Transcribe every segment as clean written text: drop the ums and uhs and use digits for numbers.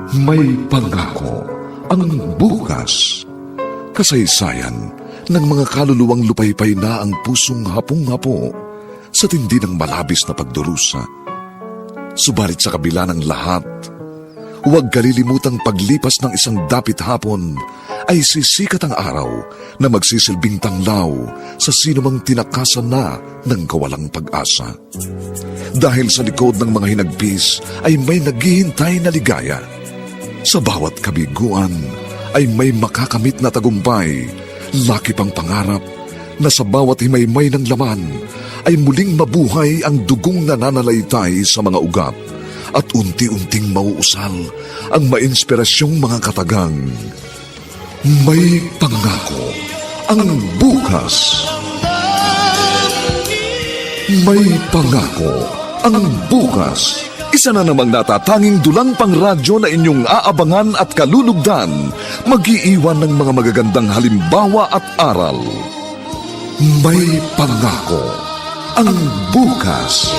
May pangako ang bukas. Kasaysayan ng mga kaluluwang lupaypay na ang pusong hapong-hapo sa tindi ng malabis na pagdurusa. Subalit sa kabila ng lahat, huwag kalilimutang paglipas ng isang dapit hapon ay sisikat ang araw na magsisilbing tanglaw sa sinumang tinakasan na ng kawalang pag-asa. Dahil sa likod ng mga hinagpis ay may naghihintay na ligaya. Sa bawat kabiguan ay may makakamit na tagumpay, laki pang pangarap na sa bawat himaymay ng laman ay muling mabuhay ang dugong nananalaytay sa mga ugat at unti-unting mauusal ang mainspirasyong mga katagang. May pangako ang bukas. May pangako ang bukas. Isa na namang natatanging dulang pangradyo na inyong aabangan at kalulugdan, mag-iiwan ng mga magagandang halimbawa at aral. May pangako ang bukas.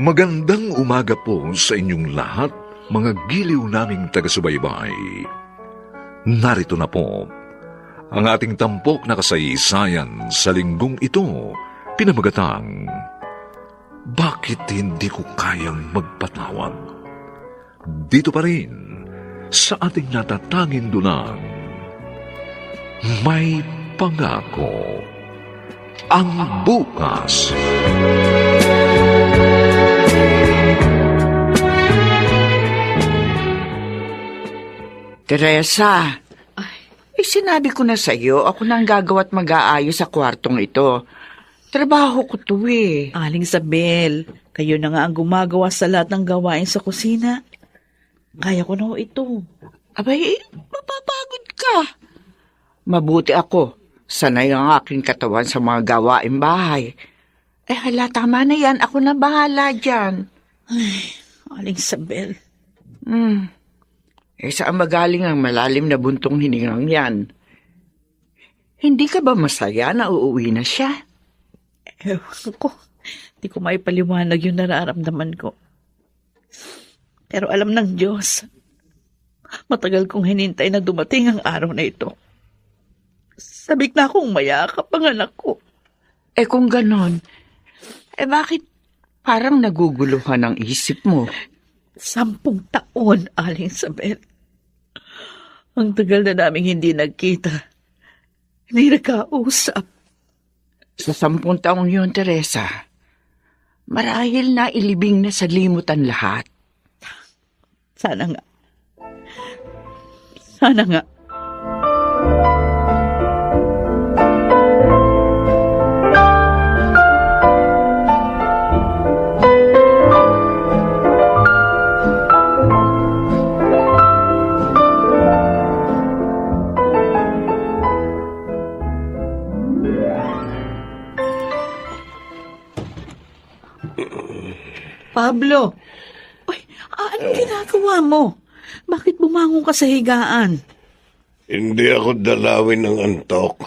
Magandang umaga po sa inyong lahat, mga giliw naming taga-subaybay. Narito na po ang ating tampok na kasaysayan sa linggong ito, pinamagatang, Bakit Hindi Ko Kayang Magpatawad? Dito pa rin sa ating natatanging dunang, May Pangako ang bukas. Teresa, sinabi ko na sa'yo, ako na ang gagawa't mag-aayos sa kwartong ito. Trabaho ko to eh. Aling Isabel, kayo na nga ang gumagawa sa lahat ng gawain sa kusina. Kaya ko na ito. Abay, mapapagod ka. Mabuti ako. Sanay ang aking katawan sa mga gawain bahay. Hala, tama na yan. Ako na bahala dyan. Aling Isabel. Saan magaling ang malalim na buntong hiningang yan? Hindi ka ba masaya na uuwi na siya? Ewan ko. Hindi ko maipaliwanag yung nararamdaman ko. Pero alam ng Diyos, matagal kong hinintay na dumating ang araw na ito. Sabik na akong mayakap ang anak ko. Kung ganon, bakit parang naguguluhan ang isip mo? 10 taon, Aling Isabel. Ang tagal na naming hindi nagkita. Hindi nagkausap. Sa 10 taong yun, Teresa, marahil na ilibing na sa limutan lahat. Sana nga. Sana nga. Pablo, anong ginagawa mo? Bakit bumangon ka sa higaan? Hindi ako dalawin ng antok.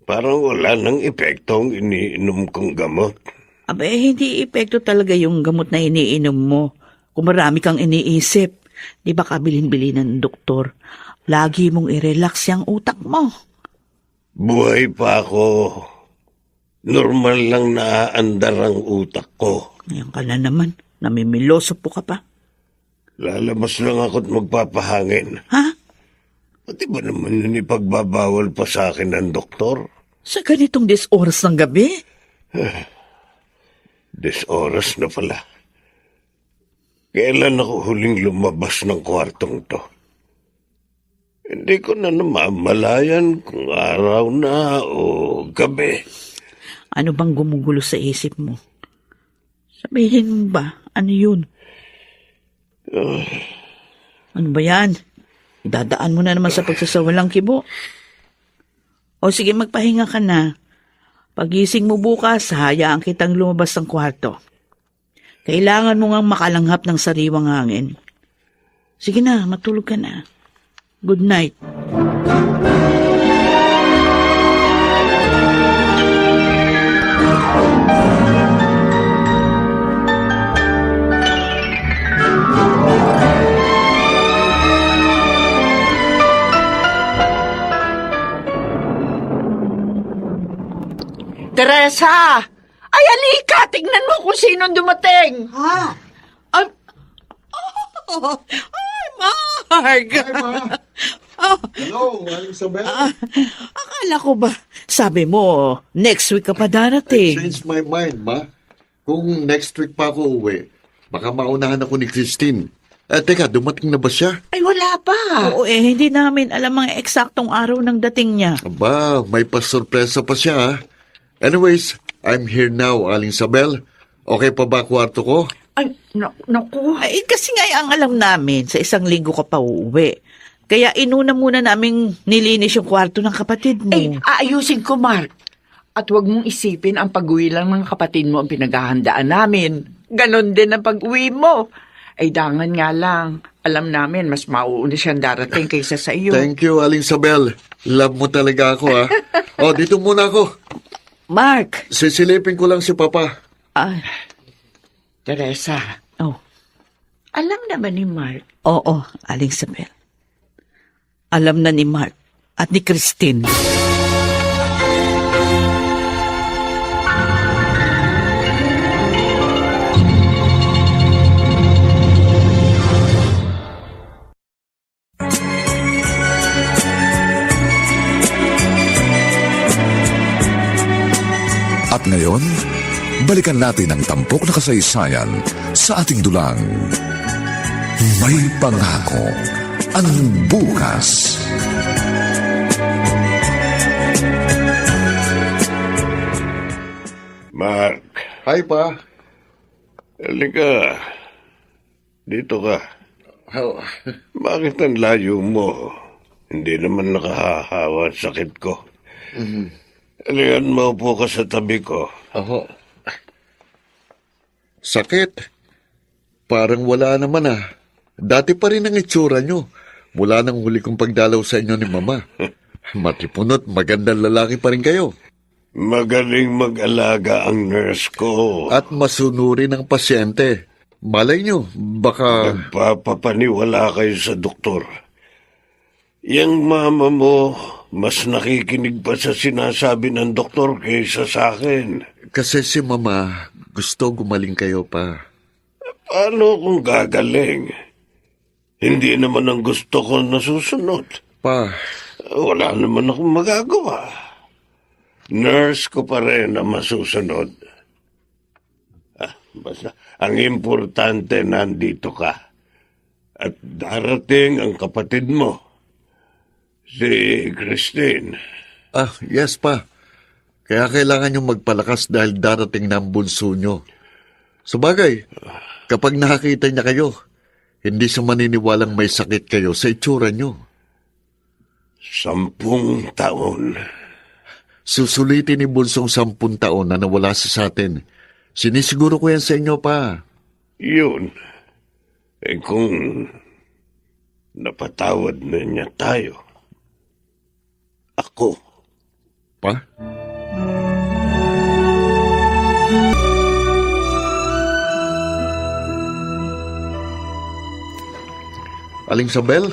Parang wala nang epekto ang iniinom kong gamot. Hindi epekto talaga yung gamot na iniinom mo. Kung marami kang iniisip, di ba kabilin-bilin ng doktor? Lagi mong i-relax yung utak mo. Buhay pa ako. Normal lang naaandar ang utak ko. Ngayon ka na naman, namimiloso po ka pa. Lalabas lang ako't magpapahangin. Ha? Pati ba naman yun ipagbabawal pa sa akin ng doktor? Sa ganitong oras ng gabi? 10 oras na pala. Kailan ako huling lumabas ng kwartong to? Hindi ko na namamalayan kung araw na o gabi. Ano bang gumugulo sa isip mo? Sabihin mo ba, ano yun? Ano ba yan? Idadaan mo na naman sa pagsasawalang kibo. O sige, magpahinga ka na. Pagising mo bukas, hayaan kitang lumabas ng kwarto. Kailangan mo ngang makalanghap ng sariwang hangin. Sige na, matulog ka na. Good night. Teresa! Ay, halika! Tignan mo kung sinong dumating! Ha? Ay, Mark! Hello, Aling Isabel. Akala ko ba, sabi mo, next week ka pa darating. Change my mind, ma. Kung next week pa ako uwi, baka maunahan ako ni Christine. Teka, dumating na ba siya? Ay, wala pa. Oo hindi namin alam ang eksaktong araw ng dating niya. Aba, may pasurpresa pa siya, ha? Anyways, I'm here now, Aling Isabel. Okay pa ba kwarto ko? Ay, naku. Ay, kasi nga ang alam namin, sa isang linggo ka pa uuwi. Kaya inuna muna naming nilinis yung kwarto ng kapatid mo. Eh, aayusin ko, Mark. At huwag mong isipin ang pag-uwi lang ng kapatid mo ang pinaghahandaan namin. Ganon din ang pag-uwi mo. Ay, dangan nga lang. Alam namin, mas mauuna siyang darating kaysa sa iyo. Thank you, Aling Isabel. Love mo talaga ako, ha? Dito muna ako. Mark! Sisilipin ko lang si Papa. Ah, Teresa, oh. alam na ba ni Mark? Oo, Aling Isabel. Alam na ni Mark at ni Christine. At ngayon, balikan natin ang tampok na kasaysayan sa ating dulang. May pangako ang bukas. Mark, Hi, Pa. halika. Dito ka. Oh, Bakit ang layo mo? Hindi naman nakahahawa ang sakit ko. Halika, maupo ka sa tabi ko. Ako. Sakit. Parang wala naman, ah. Dati pa rin ang itsura nyo. Mula nang huli kong pagdalaw sa inyo ni Mama. Matipunot, magandang lalaki pa rin kayo. Magaling mag-alaga ang nurse ko. At masunurin ang pasyente. Malay nyo, baka... Nagpapapaniwala kayo sa doktor. Yang mama mo, mas nakikinig pa sa sinasabi ng doktor kaysa sa akin. Kasi si Mama, gusto gumaling kayo pa. Paano kung gagaling? Hindi naman ang gusto ko nasusunod. Pa, Wala naman akong magagawa. Nurse ko pa rin ang masusunod. Basta, ang importante nandito ka. At darating ang kapatid mo, si Christine. yes pa. Kaya kailangan nyo magpalakas dahil darating na ang bunso nyo. Sabagay, kapag nakakita niya kayo, hindi siya maniniwalang may sakit kayo sa itsura nyo. 10 taon. Susulitin ni Bunsong 10 taon na nawala siya sa atin. Sinisiguro ko yan sa inyo, pa. Yun. Kung napatawad na niya tayo, ako, Pa? Aling Sabel?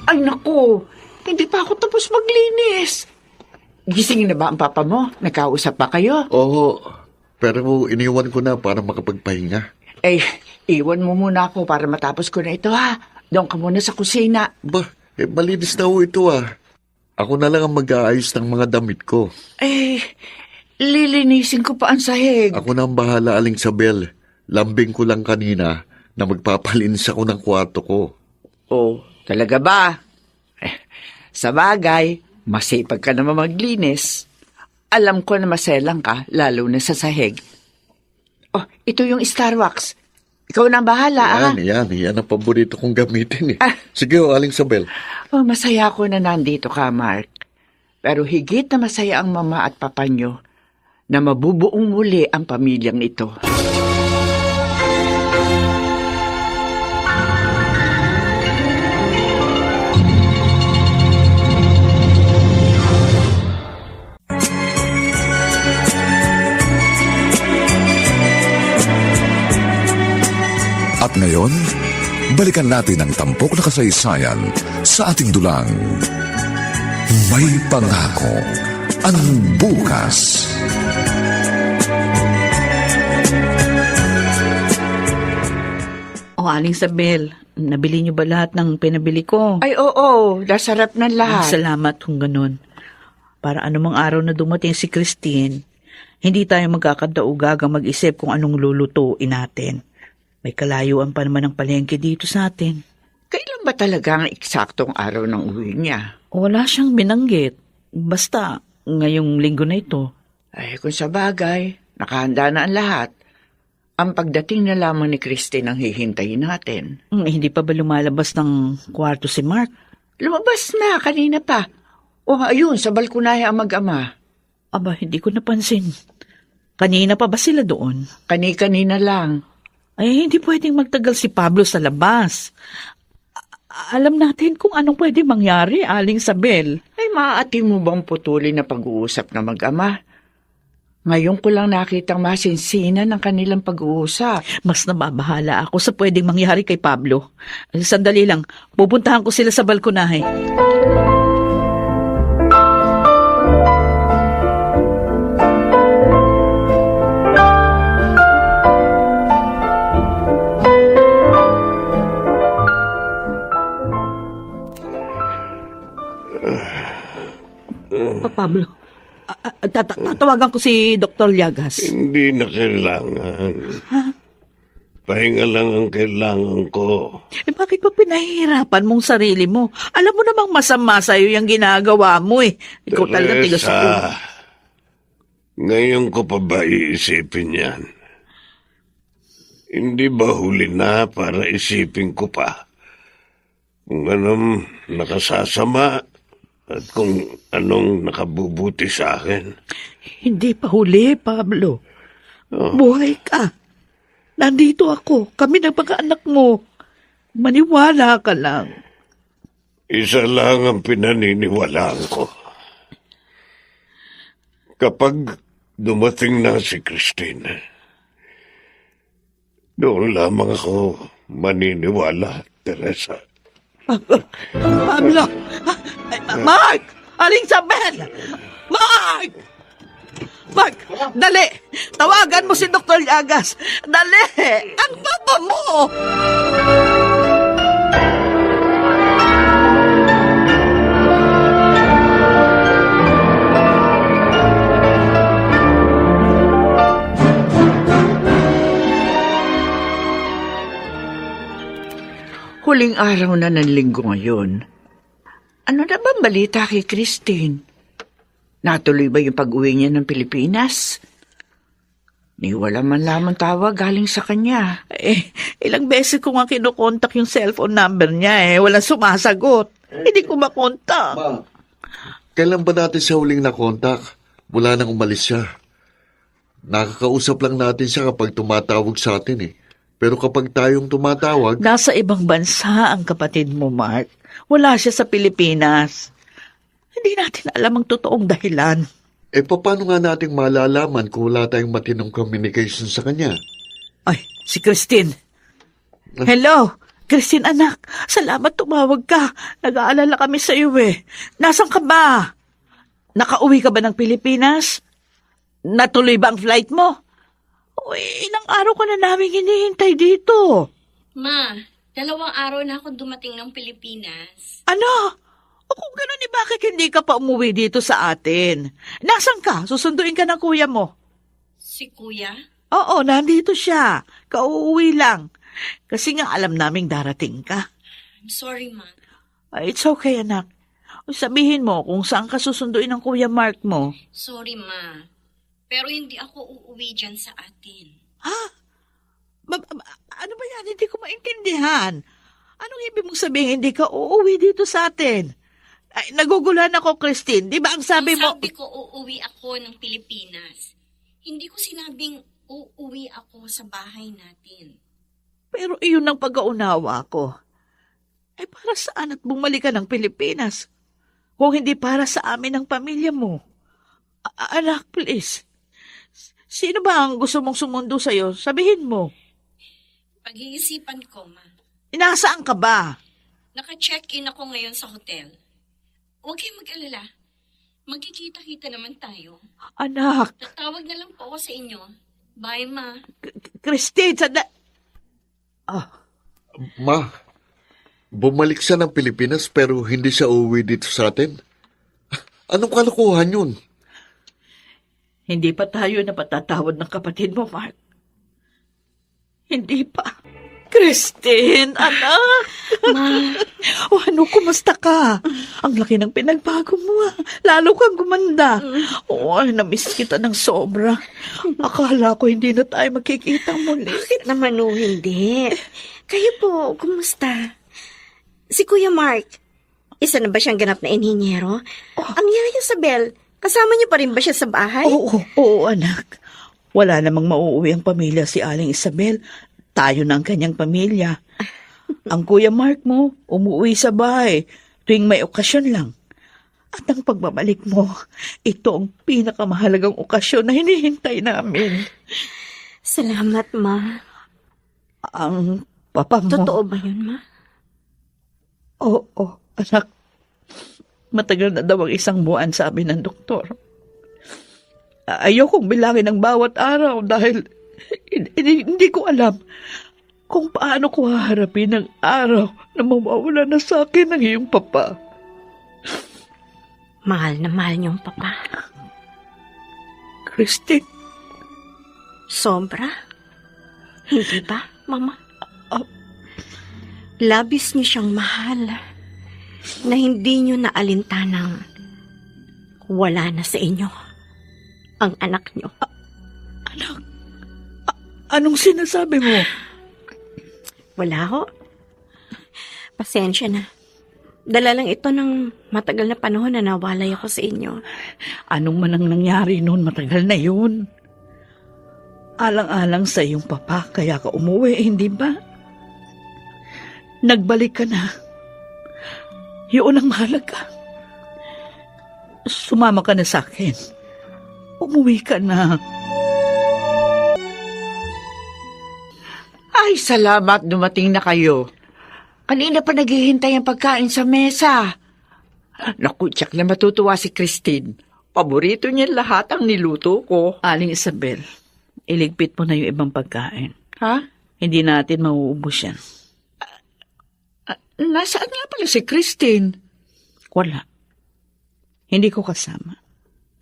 Ay, naku. Hindi pa ako tapos maglinis. Gisingin na ba ang papa mo? Nagkausap ba kayo? Oo, pero iniwan ko na para makapagpahinga. Eh, iwan mo muna ako para matapos ko na ito, ha? Doon ka muna sa kusina. Ba, malinis na ho ito, ah. Ako na lang ang mag-aayos ng mga damit ko. Eh, lilinisin ko pa ang sahig. Ako na ang bahala, Aling Sabel. Lambing ko lang kanina na magpapalinis ako ng kwarto ko. Oh, talaga ba? Sa bagay, masipag ka naman maglinis. Alam ko na maselang ka, lalo na sa sahig. Oh, ito yung Starwax. Ikaw na ang bahala, Yan ang paborito kong gamitin, eh. Sige, Aling Sabel. Oh, masaya ako na nandito ka, Mark. Pero higit na masaya ang mama at papa nyo na mabubuong muli ang pamilyang ito. At ngayon, balikan natin ang tampok na kasaysayan sa ating dulang. May pangako ang bukas. O, Aling Isabel, nabili niyo ba lahat ng pinabili ko? Ay, oo, nasarap ng lahat. Salamat kung ganun. Para anumang araw na dumating si Christine, hindi tayo magkakadaugagang mag-isip kung anong lulutuin natin. May kalayuan pa naman ang palengke dito sa atin. Kailan ba talaga ang eksaktong araw ng uwi niya? Wala siyang binanggit. Basta, ngayong linggo na ito. Ay, kung sa bagay, nakahanda na ang lahat. Ang pagdating na lamang ni Christine ang hihintayin natin. Hindi pa ba lumalabas ng kwarto si Mark? Lumabas na, kanina pa. O ayun, sa balkonahe ang mag-ama. Aba, hindi ko napansin. Kanina pa ba sila doon? Kani-kanina lang. Ay, hindi pwedeng magtagal si Pablo sa labas. Alam natin kung anong pwede mangyari, Aling Isabel. Ay, maaati mo bang putulin na pag-uusap na mag-ama? Ngayon ko lang nakitang masinsinan ng kanilang pag-uusap. Mas nababahala ako sa pwedeng mangyari kay Pablo. Sandali lang, pupuntahan ko sila sa balkonahe. Pablo, tatawagan ko si Dr. Llagas. Hindi na kailangan. Pahinga lang ang kailangan ko. Bakit ba pinahihirapan mong sarili mo? Alam mo namang masama sa'yo yung ginagawa mo eh. Ikaw talaga tigas Teresa, ako. ngayon ko pa ba iisipin yan? Hindi ba huli na para isipin ko pa kung anong nakasasama at kung anong nakabubuti sa akin? Hindi pa huli, Pablo. Buhay ka. Nandito ako. Kami ng pagkaanak mo. Maniwala ka lang. Isa lang ang pinaniniwalaan ko. Kapag dumating na si Christine, doon lamang ako maniniwala, Teresa. Pablo! Mark! Aling Isabel! Mark! Mark, dali! Tawagan mo si Dr. Llagas! Dali! Ang papa mo! Huling araw na ng linggo ngayon. Ano na ba balita kay Christine? Natuloy ba yung pag-uwi niya ng Pilipinas? Ni wala man lamang tawag galing sa kanya. Ilang beses ko nga kinukontak yung cellphone number niya walang sumasagot. Hindi ko makontak. Kailan ba natin siya huling nakontak? Mula nang umalis siya. Nakakausap lang natin siya kapag tumatawag sa atin Pero kapag tayong tumatawag... Nasa ibang bansa ang kapatid mo, Mark. Wala siya sa Pilipinas. Hindi natin alam ang totoong dahilan. Paano nga nating malalaman kung wala tayong matinong communication sa kanya? Ay, si Christine. Hello, Christine anak. Salamat tumawag ka. Nag-aalala kami sa iyo Nasaan ka ba? Nakauwi ka ba ng Pilipinas? Natuloy ba ang flight mo? Uy, ilang araw ka na namin hinihintay dito. Ma, 2 araw na ako dumating ng Pilipinas. Ano? O kung gano'n, bakit hindi ka pa umuwi dito sa atin? Nasaan ka? Susunduin ka ng kuya mo. Si Kuya? Oo, nandito siya. Kauuwi lang. Kasi nga alam naming darating ka. I'm sorry, Ma. It's okay, anak. Sabihin mo kung saan ka susunduin ng kuya Mark mo. Sorry, Ma. Pero hindi ako uuwi dyan sa atin. Ha? Ano ba yan? Hindi ko maintindihan. Anong ibig mong sabihin hindi ka uuwi dito sa atin? Ay, nagugulan ako, Christine. Di ba ang sabi mo... Sabi ko uuwi ako ng Pilipinas. Hindi ko sinabing uuwi ako sa bahay natin. Pero iyon ang pag-aunawa ko. Ay para saan at bumalik ka ng Pilipinas? Kung hindi para sa amin ang pamilya mo. Anak, please. Sino ba ang gusto mong sumundo sa'yo? Sabihin mo. Pag-iisipan ko, Ma. Nasaan ka ba? Naka-check-in ako ngayon sa hotel. Huwag kayong mag-alala. Magkikita-kita naman tayo. Anak, Tatawag na lang po ako sa inyo. Bye, Ma. Christine, Ma, bumalik siya ng Pilipinas pero hindi siya uuwi dito sa atin. Anong kalokohan yun? Hindi pa tayo napatatawad ng kapatid mo, Mark. Hindi pa. Christine, anak! Ma, O ano, kumusta ka? Ang laki ng pinagbago mo, ah. Lalo kang gumanda. Oo, namiss kita ng sobra. Akala ko hindi na tayo magkikita muli. Bakit naman o hindi? Kayo po, kumusta? Si Kuya Mark, isa na ba siyang ganap na inhinyero? Ang Yaya Isabel, kasama niyo pa rin ba siya sa bahay? Oo, anak. Wala namang mauuwi ang pamilya si Aling Isabel. Tayo na ang kanyang pamilya. Ang Kuya Mark mo, umuwi sa bahay tuwing may okasyon lang. At ang pagbabalik mo, ito ang pinakamahalagang okasyon na hinihintay namin. Salamat, Ma. Ang papa mo... Totoo ba yun, Ma? Oo, anak. Matagal na daw ang 1 buwan, sabi ng doktor. Ayokong bilangin ang bawat araw dahil hindi ko alam kung paano ko haharapin ang araw na mawawala na sa akin ng iyong papa. Mahal na mahal niyong papa. Christine, Sobra? Hindi ba, Mama? Labis niyo siyang mahal na hindi niyo naalintanang wala na sa inyo ang anak niyo. anak, anong sinasabi mo? Wala ho. Pasensya na. Dala lang ito ng matagal na panahon na nawalay ako sa inyo. Anong man ang nangyari noon, matagal na yun. Alang-alang sa iyong papa, kaya ka umuwi, hindi ba? Nagbalik ka na. Yun ang mahalaga. Sumama ka na sa akin. Umuwi ka na. Ay, salamat dumating na kayo. Kanina pa naghihintay ang pagkain sa mesa. Naku, tiyak na matutuwa si Christine. Paborito niya lahat ang niluto ko. Aling Isabel, iligpit mo na yung ibang pagkain. Ha? Hindi natin mauubos yan. Nasaan nga pala si Christine? Wala. Hindi ko kasama.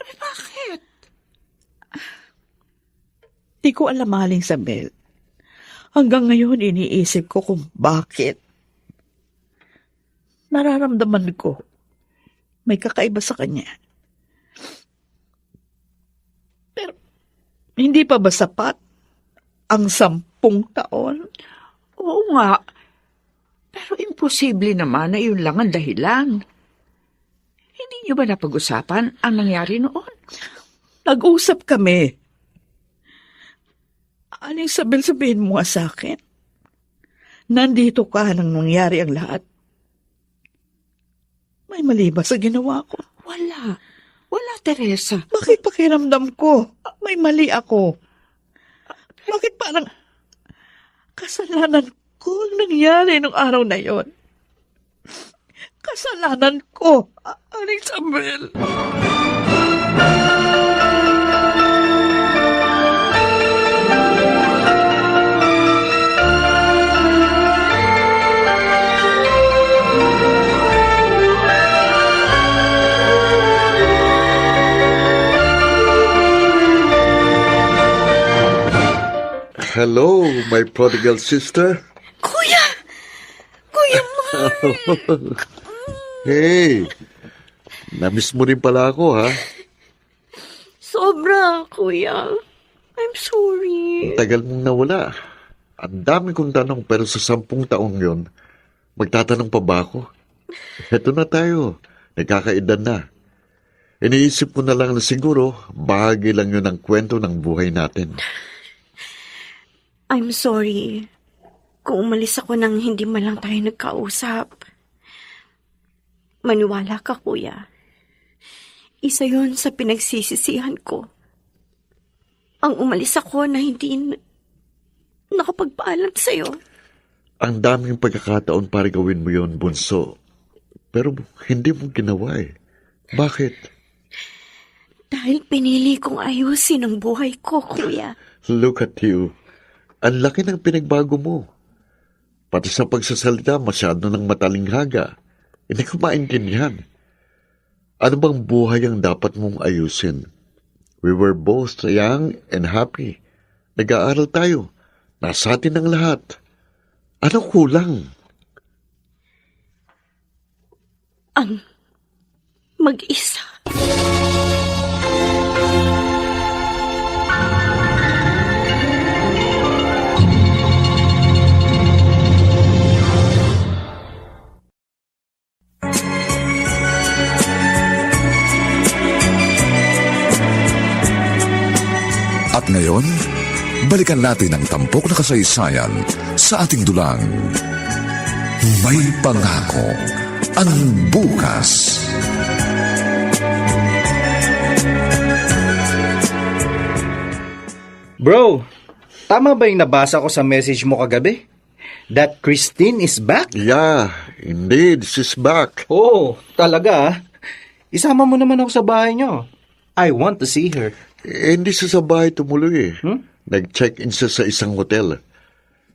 Bakit? Di ko alam, Aling Isabel. Hanggang ngayon, iniisip ko kung bakit. Nararamdaman ko, may kakaiba sa kanya. Pero, hindi pa ba sapat ang 10 taon? Oo nga. Pero imposible naman na yun lang ang dahilan. Hindi niyo ba napag-usapan ang nangyari noon? Nag-usap kami. Aling Isabel, sabihin mo nga sa akin. Nandito ka nang nangyari ang lahat. May mali ba sa ginawa ko? Wala. Wala, Teresa. Bakit pakiramdam ko? May mali ako. Bakit parang kasalanan ko ang nangyari nung araw na yon? Kasalanan ko, Aling Isabel. Hello, my prodigal sister. Kuya! Kuya Mark! Hey, namiss mo rin pala ako, ha? Sobra, Kuya. I'm sorry. Ang tagal mong nawala. Ang dami kong tanong pero sa 10 taong yon, magtatanong pa ba ako? Heto na tayo. Nagkakaedad na. Iniisip ko na lang na siguro bahagi lang yun ng kwento ng buhay natin. I'm sorry kung umalis ako nang hindi man lang tayo nagkausap. Maniwala ka, kuya. Isa yun sa pinagsisisihan ko. Ang umalis ako na hindi nakapagpaalam sa'yo. Ang daming pagkakataon para gawin mo yun, bunso. Pero hindi mo ginawa eh. Bakit? Dahil pinili kong ayusin ang buhay ko, kuya. Look at you. Ang laki ng pinagbago mo. Pati sa pagsasalita, masyado ng matalinghaga. Hindi ko maintindihan. Ano bang buhay ang dapat mong ayusin? We were both young and happy. Nag-aaral tayo. Nasa atin ang lahat. Ano kulang? Ang mag-isa. At ngayon, balikan natin ang tampok na kasaysayan sa ating dulang. May pangako ang bukas. Bro, tama ba yung nabasa ko sa message mo kagabi? That Christine is back? Yeah, indeed, she's back. Oo, talaga ah. Isama mo naman ako sa bahay niyo. I want to see her. Hindi siya sa bahay tumuloy eh. Nag-check-in siya sa isang hotel.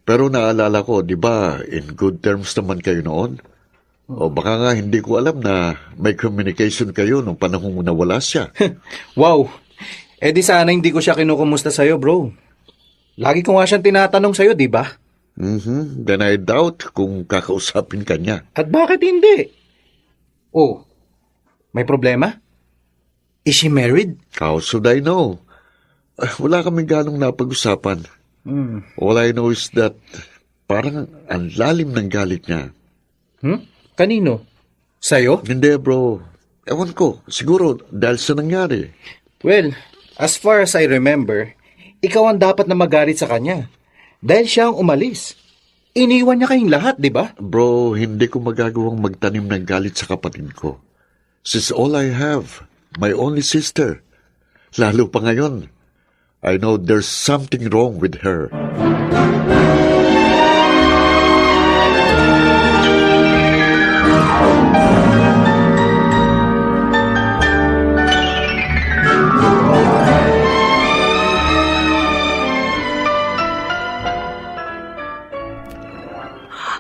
Pero naalala ko, di ba, in good terms naman kayo noon? O baka nga hindi ko alam na may communication kayo nung panahon nawala siya. Wow, eh di sana hindi ko siya kinukumusta sa'yo, bro. Lagi ko nga siyang tinatanong sa'yo, di ba? Then I doubt kung kakausapin ka niya. At bakit hindi? Oh, may problema? Is she married? How should I know? Wala kaming ganong napag-usapan. All I know is that parang ang lalim ng galit niya. Kanino? Sa'yo? Hindi bro, ewan ko, siguro dahil sa nangyari. Well, as far as I remember, ikaw ang dapat na magalit sa kanya. Dahil siya ang umalis. Iniwan niya kayong lahat, di ba? Bro, hindi ko magagawang magtanim ng galit sa kapatid ko. She's all I have. My only sister. Lalo pa ngayon. I know there's something wrong with her.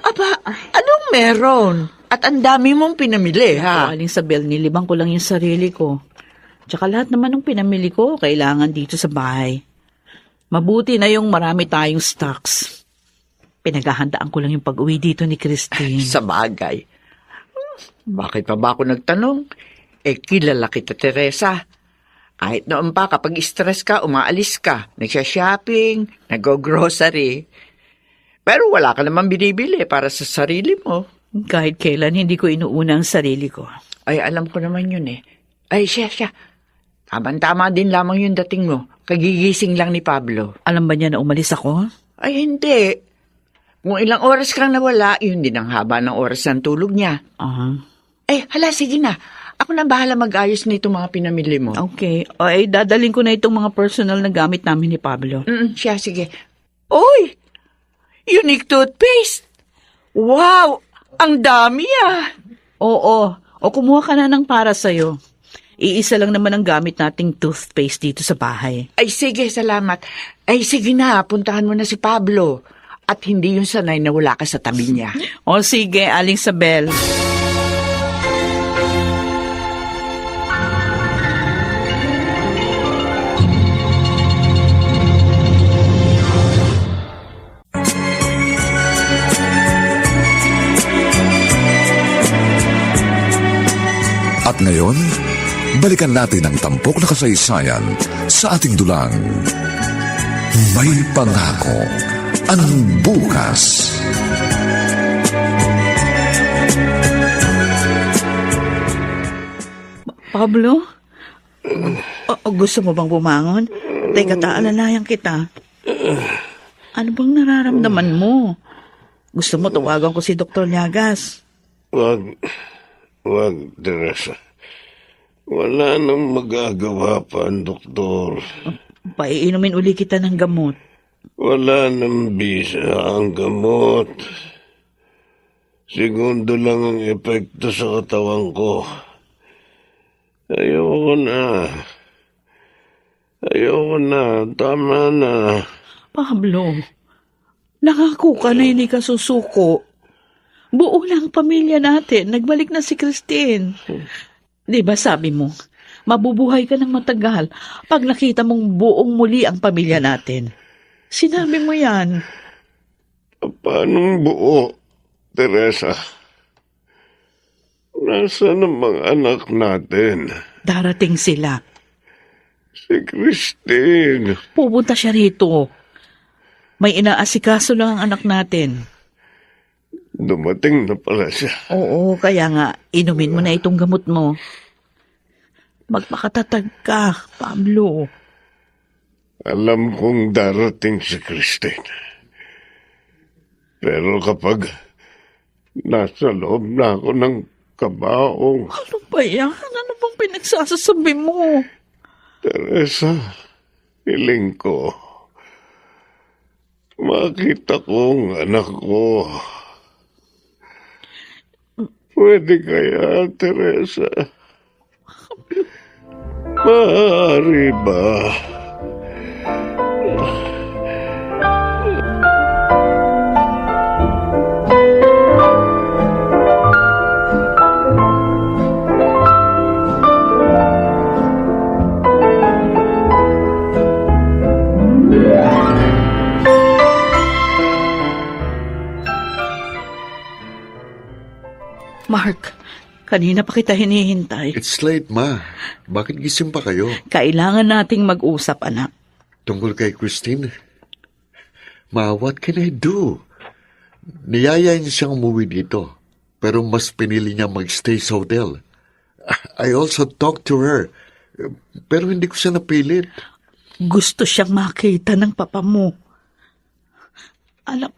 Aba, anong meron? At ang dami mong pinamili, ha? Aling sa Bel, nilibang ko lang yung sarili ko. Tsaka lahat naman ng pinamili ko, kailangan dito sa bahay. Mabuti na yung marami tayong stocks. Pinaghahandaan ko lang yung pag-uwi dito ni Christine. Sa bagay. Bakit pa ba ako nagtanong? Kilala kita, Teresa. Kahit noon pa, kapag stress ka, umaalis ka. Nagsha-shopping, nag-grocery. Pero wala ka naman binibili para sa sarili mo. Kahit kailan, hindi ko inuuna ang sarili ko. Ay, alam ko naman yun eh. Ay, siya. Tama-tama din lamang yung dating mo. Kagigising lang ni Pablo. Alam ba niya na umalis ako? Ay, hindi. Kung ilang oras kang nawala, yun din ang haba ng oras ng tulog niya. Hala, sige na. Ako na bahala mag-ayos nito mga pinamili mo. Okay. Ay, dadaling ko na itong mga personal na gamit namin ni Pablo. Siya, sige. Uy! Unique toothpaste! Wow! Ang dami ah! Oo. O kumuha ka na ng para sa'yo. Iisa lang naman ang gamit nating toothpaste dito sa bahay. Ay, sige, salamat. Ay, sige na, puntahan mo na si Pablo. At hindi yung sanay na wala ka sa tabi niya. O sige, Aling Sabel. At ngayon, balikan natin ang tampok na kasaysayan sa ating dulang. May pangako ang bukas. Pablo, Gusto mo bang bumangon? Teka, taalalayan kita. Ano bang nararamdaman mo? Gusto mo tawagan ko si Dr. Llagas? Wag, Teresa. Wala nang magagawa pa ang doktor. Paiinumin uli kita ng gamot. Wala nang bisa ang gamot. Segundo lang ang epekto sa katawan ko. Ayoko na. Tama na. Pablo, nangako ka na hindi ka susuko. Buo lang ang pamilya natin. Nagbalik na si Christine. Di ba sabi mo, mabubuhay ka ng matagal pag nakita mong buong muli ang pamilya natin. Sinabi mo yan. Paano buo, Teresa? Nasaan ang mga anak natin? Darating sila. Si Christine. Pupunta siya rito. May inaasikaso lang ang anak natin. Dumating na pala siya. Oo, kaya nga, inumin mo na itong gamot mo. Magpakatatag ka, Pablo. Alam kong darating si Christine. Pero kapag nasa loob na ako ng kabaong, Ano ba yan? Ano bang pinagsasasabi mo? Teresa, hiling ko. Makita ko ang anak ko. Pwede kaya, Teresa? Maaari ba? Mark, kanina pa kita hinihintay. It's late, Ma. Bakit gising pa kayo? Kailangan nating mag-usap, anak. Tungkol kay Christine? Ma, what can I do? Niyaya niya siyang umuwi dito, pero mas pinili niya magstay sa hotel. I also talked to her, pero hindi ko siya napilit. Gusto siyang makita ng papa mo. Anak,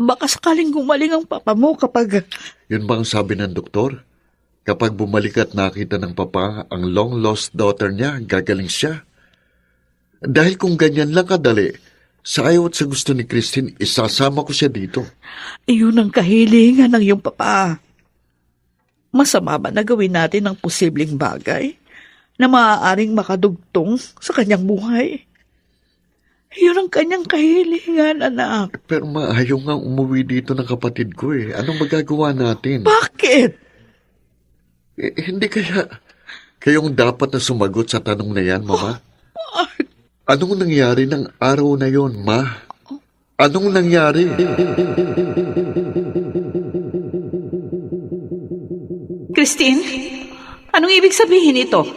baka sakaling gumaling ang papa mo kapag... Yun bang sabi ng doktor? Kapag bumalik at nakita ng papa ang long-lost daughter niya, gagaling siya. Dahil kung ganyan lang kadali, sa ayaw at sa gusto ni Christine, isasama ko siya dito. Iyon ang kahilingan ng iyong papa. Masama ba na gawin natin ang posibleng bagay na maaaring makadugtong sa kanyang buhay? Iyon ang kanyang kahilingan, anak. Pero maayaw nga umuwi dito ng kapatid ko eh. Anong magagawa natin? Bakit? Hindi kaya kayong dapat na sumagot sa tanong na yan, Mama? Anong nangyari ng araw na yon, Ma? Anong nangyari? Christine, anong ibig sabihin ito?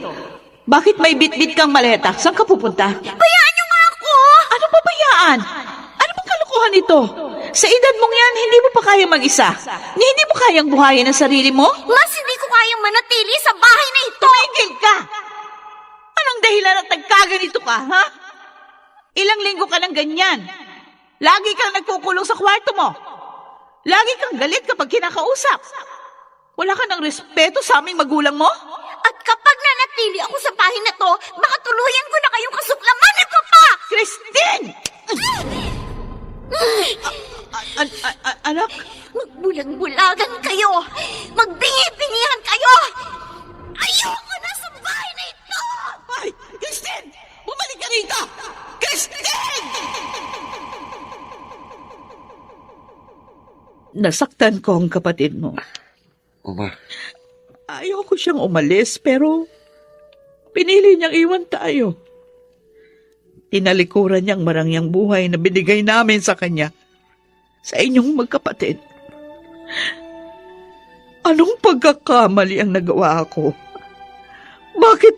Bakit may bit-bit kang maleta? Saan ka pupunta? Bayaan niyo nga ako! Ano pa bayaan? Ano bang kalokohan ito? Sa edad mong yan, hindi mo pa kayang mag-isa. Hindi mo kayang buhayin ang sarili mo? Mas hindi ko kayang manatili sa bahay na ito! Tumigil ka! Anong dahilan at nagkaganito ka, ha? Ilang linggo ka ng ganyan. Lagi kang nagkukulong sa kwarto mo. Lagi kang galit kapag kinakausap. Wala ka ng respeto sa aming magulang mo? At kapag nanatili ako sa bahay na to, baka tuluyan ko na kayong kasuklaman ni Papa! Christine! Anak? Magbulag-bulagan kayo! Magbingi-bingihan kayo! Ayoko na sa bahay na ito! Ay! Christine! Bumalik ka rito! Christine! Nasaktan ko ang kapatid mo. Mama, Ayoko siyang umalis, pero pinili niyang iwan tayo. Tinalikuran niyang marangyang buhay na binigay namin sa kanya, sa inyong magkapatid. Anong pagkakamali ang nagawa ko? Bakit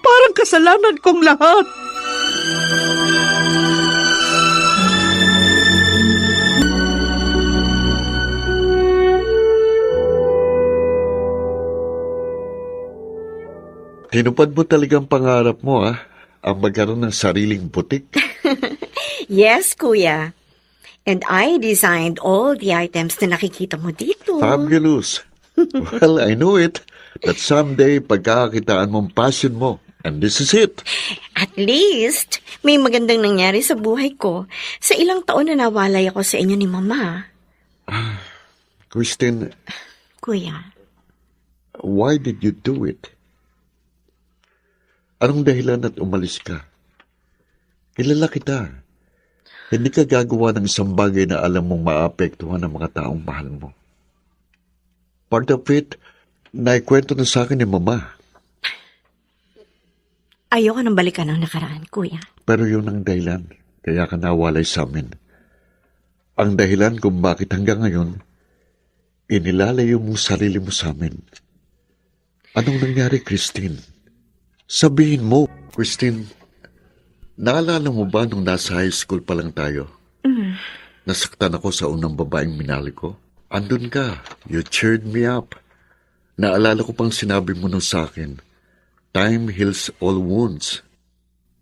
parang kasalanan kong lahat? Tinupad mo talagang pangarap mo, ang magkaroon ng sariling butik. Yes, Kuya. And I designed all the items na nakikita mo dito. Fabulous. Well, I know it. That someday, pagkakakitaan mong passion mo. And this is it. At least, may magandang nangyari sa buhay ko sa ilang taon na nawalay ako sa inyo ni Mama. Christine, Kuya, why did you do it? Anong dahilan at umalis ka? Kilala kita. Hindi ka gagawa ng isang bagay na alam mong maapektuhan ng mga taong mahal mo. Part of it, naikwento na sa akin ni Mama. ayoko nang balikan ang nakaraan, Kuya. Pero yun ang dahilan, kaya ka nawalay sa amin. Ang dahilan kung bakit hanggang ngayon, inilalayo mo sarili mo sa amin. Anong nangyari, Christine? Sabihin mo. Christine, naalala mo ba nung nasa high school pa lang tayo? Nasaktan ako sa unang babaeng minali ko. Andun ka. You cheered me up. Naalala ko pang sinabi mo nun sa akin, time heals all wounds.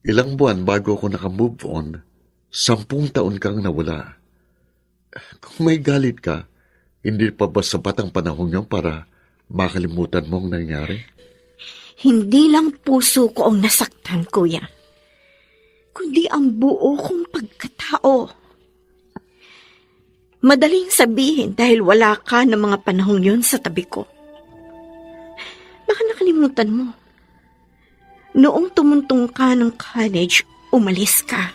Ilang buwan bago ako nakamove on, 10 taon kang nawala. Kung may galit ka, hindi pa ba sapat ang panahon yun para makalimutan mo ang nangyari? Hindi lang puso ko ang nasaktan, Kuya, kundi ang buo kong pagkatao. Madaling sabihin dahil wala ka ng mga panahong yun sa tabi ko. Baka nakalimutan mo. Noong tumuntong ka ng college, umalis ka.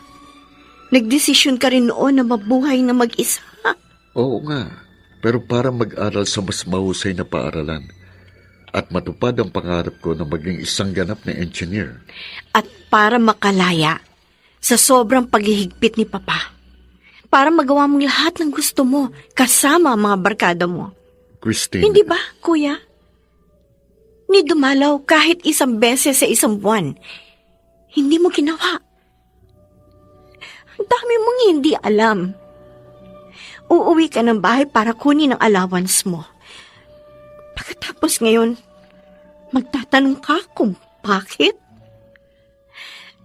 Nagdesisyon ka rin noon na mabuhay na mag-isa. Oo nga, pero para mag-aral sa mas mahusay na paaralan at matupad ang pangarap ko na maging isang ganap na engineer. At para makalaya sa sobrang paghihigpit ni Papa. Para magawa mong lahat ng gusto mo kasama ang mga barkada mo. Christine, Hindi ba, Kuya? Ni dumalaw kahit isang beses sa isang buwan. Hindi mo ginawa. Ang dami mong hindi alam. Uuwi ka ng bahay para kunin ang allowance mo. Pagkatapos ngayon, magtatanong ka kung bakit?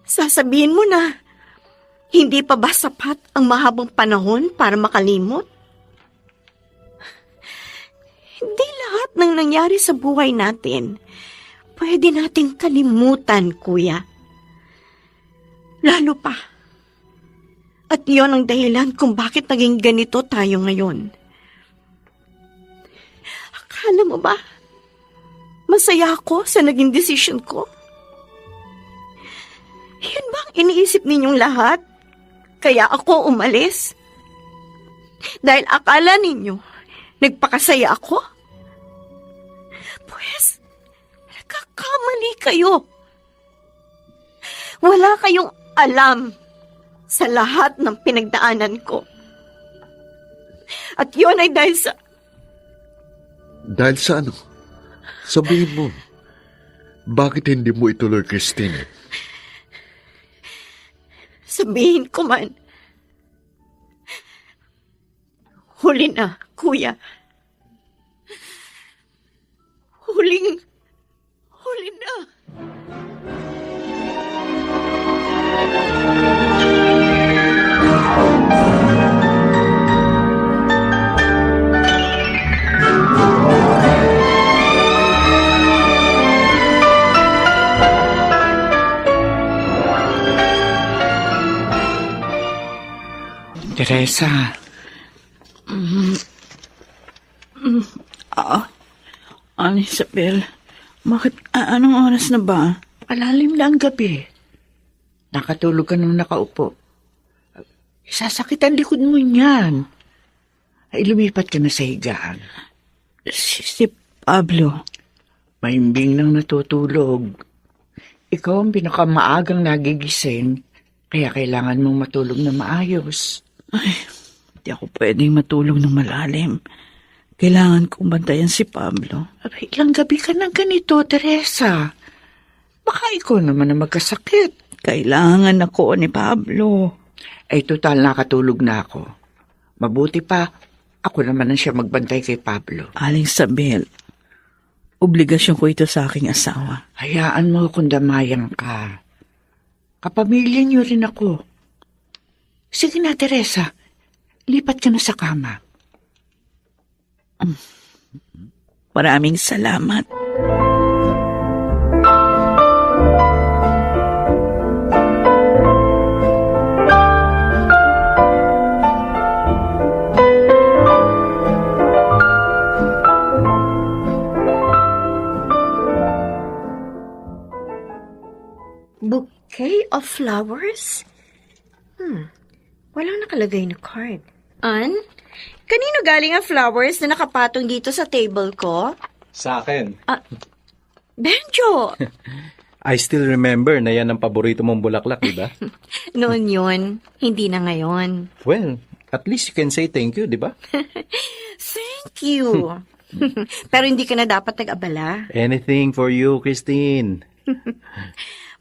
Sasabihin mo na, hindi pa ba sapat ang mahabang panahon para makalimot? Hindi lahat ng nangyari sa buhay natin pwede nating kalimutan, Kuya. Lalo pa. At yon ang dahilan kung bakit naging ganito tayo ngayon. Akala mo ba, masaya ako sa naging desisyon ko? Yun ba ang iniisip ninyong lahat? Kaya ako umalis? Dahil akala ninyo, nagpakasaya ako? Pues, nagkakamali kayo. Wala kayong alam sa lahat ng pinagdaanan ko. At yun ay dahil sa... dahil sa ano? Sabihin mo, bakit hindi mo ituloy, Christine? Sabihin ko man. Huli na, Kuya. Huli na. Teresa. Ano, Isabel? Bakit, anong oras na ba? Alalim na ang gabi. Nakatulog ka nung nakaupo. Sasakit ang likod mo niyan. Ay, lumipat ka na sa higaan. Si Pablo. Mahimbing nang natutulog. Ikaw ang pinakamaagang nagigising, kaya kailangan mong matulog na maayos. Hindi ako pwedeng matulog ng malalim. Kailangan kong bantayan si Pablo. Abay, ilang gabi ka na ganito, Teresa. Baka ikaw naman na magkasakit. Kailangan ako ni Pablo. Ay, total nakatulog na ako. Mabuti pa, ako naman ang siya magbantay kay Pablo. Aling Isabel, Obligasyon ko ito sa aking asawa. Hayaan mo kung damayang ka. Kapamilya niyo rin ako. Sige na, Teresa. Lipat ka na sa kama. Maraming salamat. Bouquet of flowers? Walang nakalagay na card. An? Kanino galing ang flowers na nakapatong dito sa table ko? Sa akin. Benjo! I still remember na yan ang paborito mong bulaklak, di ba? Noon yun, hindi na ngayon. Well, at least you can say thank you, di ba? Thank you. Pero hindi ka na dapat nag-abala. Anything for you, Christine.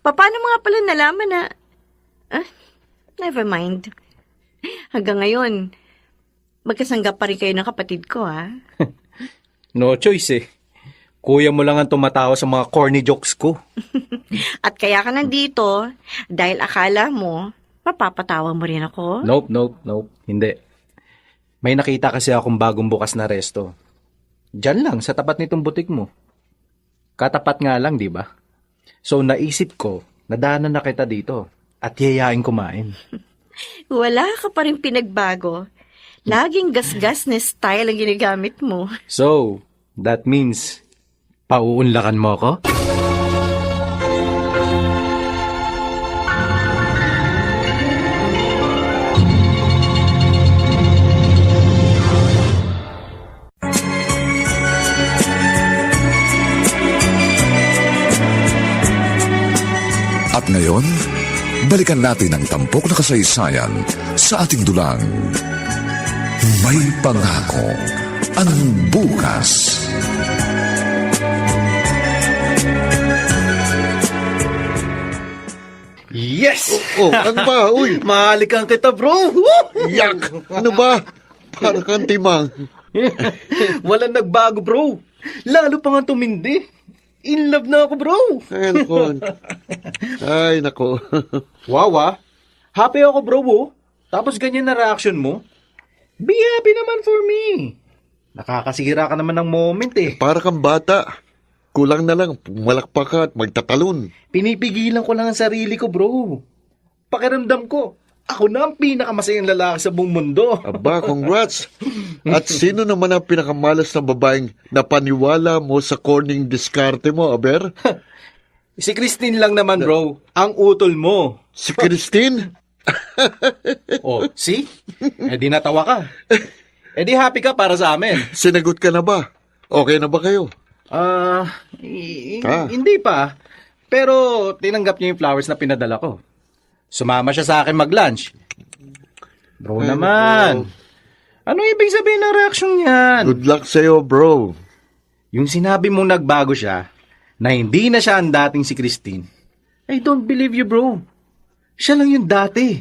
Paano mo nga pala nalaman na... never mind. Hanggang ngayon, magkasanggap pa rin kayo ng kapatid ko, ha? No choice eh. Kuya mo lang ang tumatawa sa mga corny jokes ko. At kaya ka nandito, dahil akala mo, mapapatawa mo rin ako? Nope. Hindi. May nakita kasi akong bagong bukas na resto. Diyan lang, sa tapat nitong butik mo. Katapat nga lang, di ba? So naisip ko, nadaanan na kita dito at yayain kumain. Wala ka pa rin pinagbago. Laging gasgas na style ang ginagamit mo. So, that means, pauunlakan mo ako? At ngayon, balikan natin ang tampok na kasaysayan sa ating dulang. May pangako ang bukas. Yes! Ano ba? Uy, Mahalikan kita, bro! yak! Ano ba? Para kang timang. Walang nagbago, bro. Lalo pa nga tumindi. In love na ako, bro. Ay, nako. Wow, happy ako, bro, oh. Tapos ganyan na reaction mo. Be happy naman for me. Nakakasira ka naman ng moment eh. Para kang bata. Kulang na lang, pumalakpak ka at magtatalon. Pinipigilan ko lang ang sarili ko, bro. Pakiramdam ko, ako na ang pinakamasayang lalaki sa buong mundo. Aba, congrats. At sino naman ang pinakamalas na babaeng napaniwala mo sa corning diskarte mo, Aber? Si Christine lang naman, bro. Ang utol mo. Si Christine? Oh, see? Eh di natawa ka. Eh di happy ka para sa amin. Sinagot ka na ba? Okay na ba kayo? Hindi pa. Pero tinanggap niya yung flowers na pinadala ko. Sumama siya sa akin mag-lunch. Bro naman. Ano ibig sabihin ng reaksyon niyan? Good luck sa'yo, bro. Yung sinabi mong nagbago siya, na hindi na siya ang dating si Christine. I don't believe you, bro. Siya lang yung dati.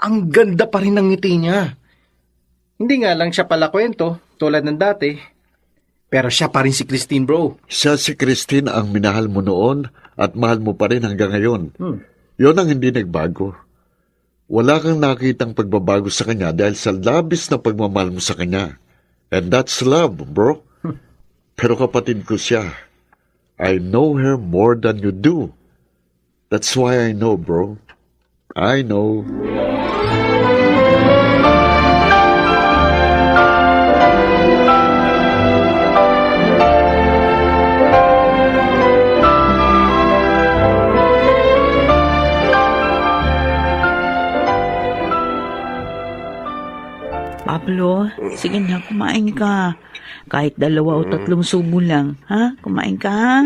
Ang ganda pa rin ng ngiti niya. Hindi nga lang siya pala kwento, tulad ng dati. Pero siya pa rin si Christine, bro. Siya si Christine ang minahal mo noon at mahal mo pa rin hanggang ngayon. Yon ang hindi nagbago. Wala kang nakitang pagbabago sa kanya dahil sa labis na pagmamahal mo sa kanya. And that's love, bro. Pero kapatid ko siya. I know her more than you do. That's why I know, bro. I know. Pablo, sige na, kumain ka. Kahit 2 o 3 subo lang, ha? Kumain ka, ha?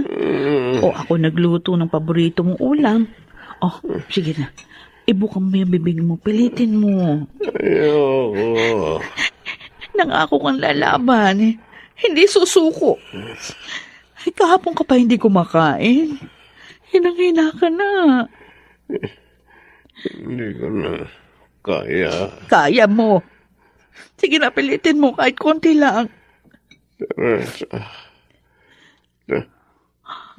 O ako nagluto ng paborito mong ulam. Oh, sige na. Ibukan mo yung bibig mo, pilitin mo. Ayoko. Nangako kang lalaban, eh. Hindi susuko. Ay, kahapon ka pa hindi kumakain. Hinang-hina ka na. Hindi ko na kaya. Kaya mo. Sige na, pilitin mo kahit konti lang. Teresa,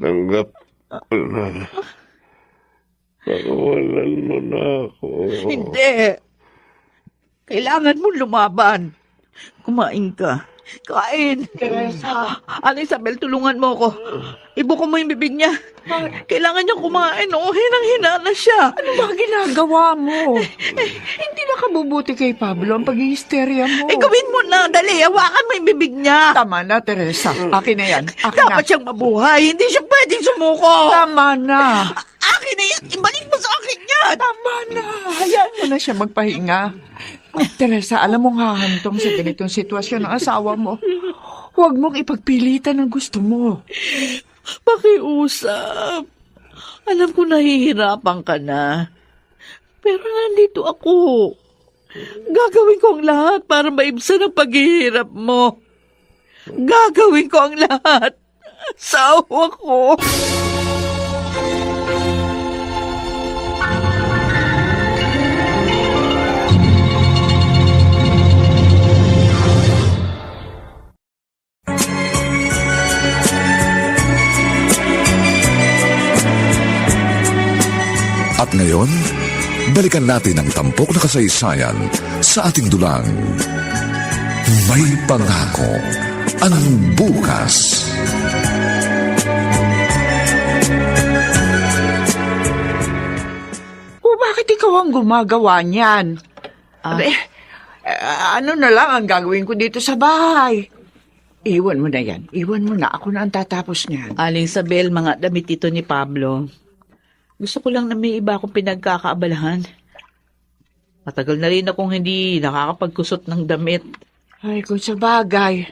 Tanggap ko na. Pakawalan mo na ako. Hindi. Kailangan mo lumaban. Kumain ka. Kain. Aling Isabel, tulungan mo ako. Ibuko mo yung bibig niya. Kailangan niya kumain. Oo, hinang-hina na siya. Ano ba ginagawa mo? Hindi nakabubuti kay Pablo ang pag-hysteria mo. Gawin mo na. Dali, hawakan mo yung bibig niya. Tama na, Teresa. Akin na yan. Akin na. Dapat siyang mabuhay. Hindi siya pwedeng sumuko. Tama na. Akin na yan. Ibalik mo sa akin yan. Tama na. Hayaan mo na siya magpahinga. Teresa, alam mong hahantong sa ganitong sitwasyon ng asawa mo. Huwag mong ipagpilitan ang gusto mo. Pakiusap. Alam ko nahihirapan ka na. Pero nandito ako. Gagawin ko ang lahat para maibsan ang paghihirap mo. Gagawin ko ang lahat. Asawa ko. At ngayon, balikan natin ang tampok na kasaysayan sa ating dulang. May pangako ang bukas. O bakit ikaw ang gumagawa niyan? Ano na lang ang gagawin ko dito sa bahay? Iwan mo na yan. Iwan mo na. Ako na ang tatapos niyan. Aling Isabel, mga damit ito ni Pablo. Gusto ko lang na may iba akong pinagkakaabalahan. Matagal na rin akong hindi nakakapagkusot ng damit. Ay, kung sa bagay.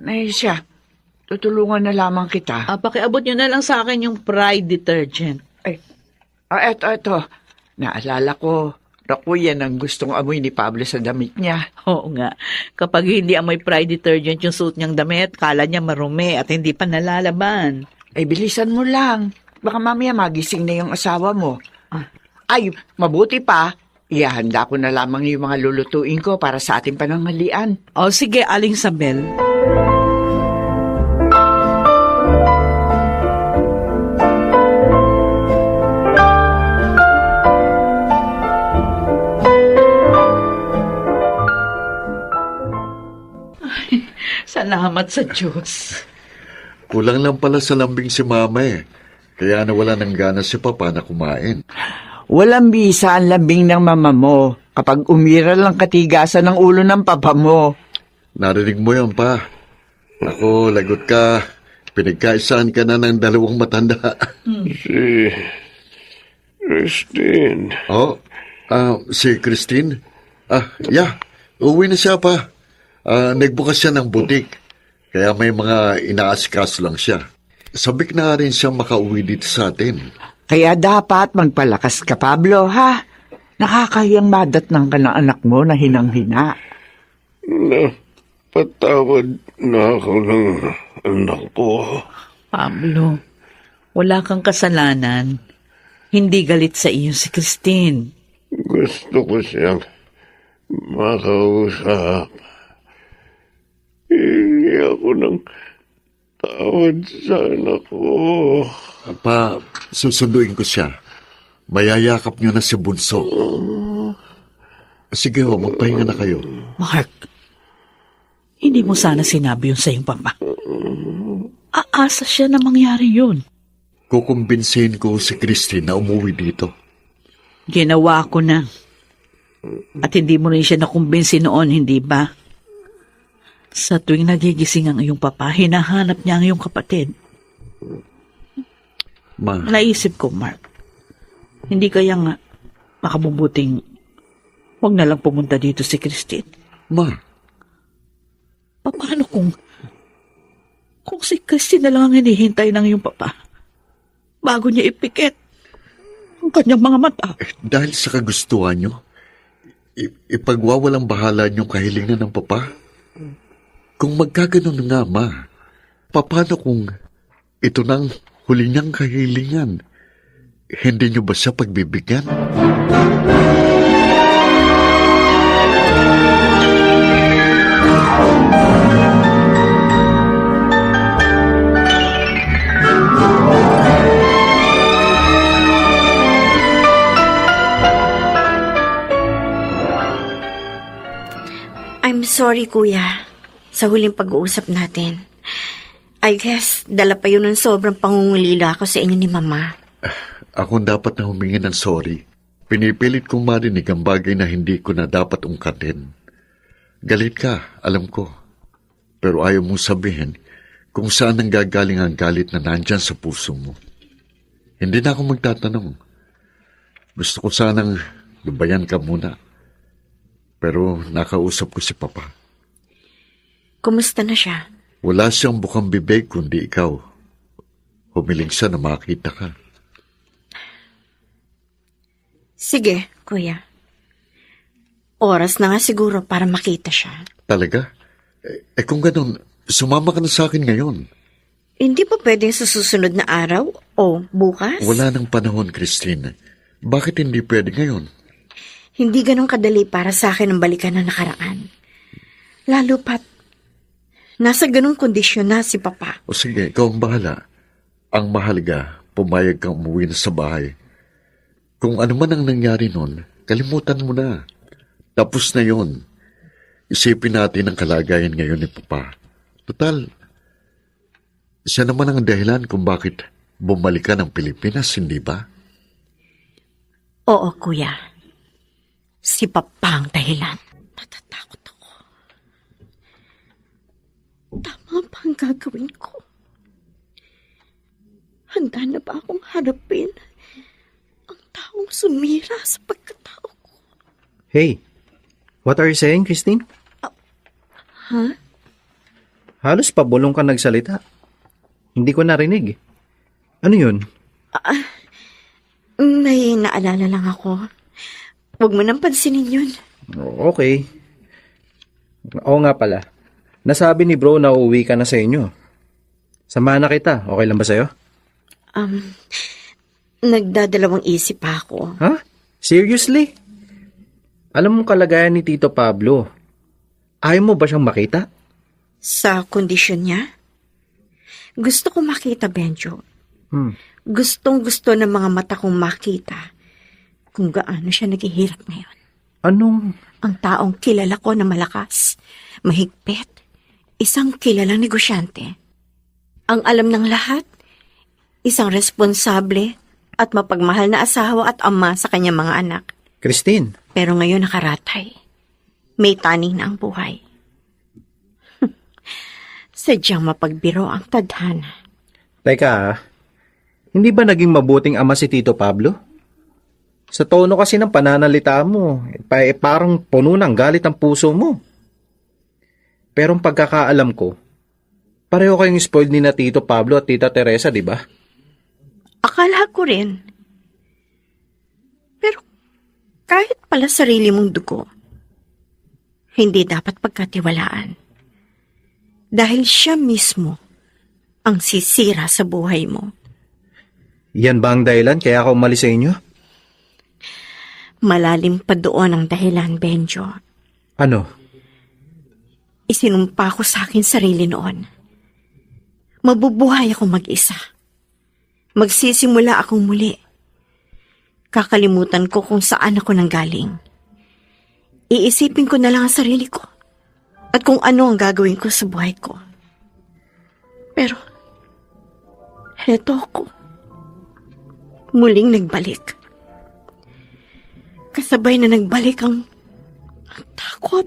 Ay, siya. Tutulungan na lamang kita. Pakiabot nyo na lang sa akin yung Pride detergent. Eto. Naalala ko. Naku, yan ang gustong amoy ni Pablo sa damit niya. Oo nga. Kapag hindi amoy Pride detergent yung suot niyang damit, kala niya marumi at hindi pa nalalaban. Ay, bilisan mo lang. Baka mamaya magising na yung asawa mo. Ay, mabuti pa. Ihahanda ko na lamang yung mga lulutuin ko para sa ating pananghalian. O sige, Aling Isabel. Salamat sa Diyos. Kulang lang pala sa lambing si Mama eh. Kaya nawala ng gana si Papa na kumain. Walang bisa ang lambing ng mama mo kapag umira lang katigasan ng ulo ng papa mo. Narinig mo yan pa. Ako, lagot ka. Pinagkaisaan ka na ng dalawang matanda. Si Christine. Si Christine? Uwi na siya pa. Nagbukas siya ng butik. Kaya may mga inaaskas lang siya. Sabik na rin siya makauwi dito sa atin. Kaya dapat magpalakas ka, Pablo, ha? Nakakahiyang madatnang ka ng anak mo na hinang-hina. Patawad na ako ng anak ko. Pablo, wala kang kasalanan. Hindi galit sa iyo si Christine. Gusto ko siyang makausap. Hingi ako ng tawad sa anak ko. Pa, susunduin ko siya. Mayayakap niyo na si Bunso. Sige ho, magpahinga na kayo. Mark, hindi mo sana sinabi yun sa iyong papa. Aasa siya na mangyari yun. Kukumbinsihin ko si Christine na umuwi dito. Ginawa ko na. At hindi mo rin siya nakumbinsi noon, hindi ba? Sa tuwing nagigising ang iyong papa, hinahanap niya ang iyong kapatid. Ma, Naisip ko, Mark, hindi kaya nga makabubuting huwag na lang pumunta dito si Christine. Ma, Paano kung si Christine na lang ang hinihintay ng iyong papa bago niya ipikit ang kanyang mga mata? dahil sa kagustuhan niyo, ipagwawalang bahala niyong kahilingan ng papa? Kung magkaganon nga, Ma, paano kung ito nang huli niyang kahilingan? Hindi niyo ba siya pagbibigyan? sorry kuya sa huling pag-uusap natin. I guess, dala pa yun ng sobrang pangungulila ako sa inyo ni Mama. Ako ang dapat na humingi ng sorry. Pinipilit kong marinig ang bagay na hindi ko na dapat ungkatin. Galit ka, alam ko. Pero ayaw mong sabihin kung saan nanggagaling ang galit na nandyan sa puso mo. Hindi na ako magtatanong. Gusto ko sanang lubayan ka muna. Pero nakausap ko si Papa. Kumusta na siya? Wala siyang bukang bibig kundi ikaw. Humiling siya na makita ka. Sige, kuya. Oras na nga siguro para makita siya. Talaga? Kung ganun, sumama ka na sa akin ngayon. Hindi pa pwedeng sa susunod na araw o bukas? Wala nang panahon, Christine. Bakit hindi pwede ngayon? Hindi ganun kadali para sa akin ang balikan na nakaraan. Lalo pat, nasa ganung kondisyon na si Papa. O sige, ikaw ang bahala. Ang mahalaga, pumayag kang umuwi na sa bahay. Kung ano man ang nangyari nun, kalimutan mo na. Tapos na yon. Isipin natin ang kalagayan ngayon ni Papa. Total, siya naman ang dahilan kung bakit bumalik ka ng Pilipinas, hindi ba? Oo, kuya. Si Papa ang dahilan. Natatakot ako. Tama ba ang gagawin ko? Handa na ba akong harapin ang taong sumira sa pagkatao ko? Hey, what are you saying, Christine? Ha? Halos pabulong ka nagsalita. Hindi ko narinig. Ano yun? May naalala lang ako. Huwag mo nang pansinin yun. Okay. Oo nga pala. Nasabi ni bro na uuwi ka na sa inyo. Samahan na kita. Okay lang ba sa'yo? Nagdadalawang isip pa ako. Ha? Seriously? Alam mo kalagayan ni Tito Pablo. Ayaw mo ba siyang makita? Sa kondisyon niya? Gusto ko makita, Benjo. Gustong-gusto ng mga mata kong makita kung gaano siya naghihirap ngayon. Anong? Ang taong kilala ko na malakas, mahigpit, isang kilalang negosyante. Ang alam ng lahat, isang responsable at mapagmahal na asawa at ama sa kanyang mga anak. Christine? Pero ngayon nakaratay. May taning na ang buhay. Sadyang mapagbiro ang tadhana. Teka, hindi ba naging mabuting ama si Tito Pablo? Sa tono kasi ng pananalita mo, parang puno ng galit ang puso mo. Pero ang pagkakaalam ko, pareho kayong spoiled ni na Tito Pablo at Tita Teresa, di ba? Akala ko rin. Pero kahit pala sarili mong dugo, hindi dapat pagkatiwalaan. Dahil siya mismo ang sisira sa buhay mo. Yan ba ang dahilan kaya ako umalis sa inyo? Malalim pa doon ang dahilan, Benjo. Ano? Isinumpa ko sa akin sarili noon. Mabubuhay ako mag-isa. Magsisimula akong muli. Kakalimutan ko kung saan ako nanggaling. Iisipin ko na lang ang sarili ko at kung ano ang gagawin ko sa buhay ko. Pero, heto ako. Muling nagbalik. Kasabay na nagbalik ang takot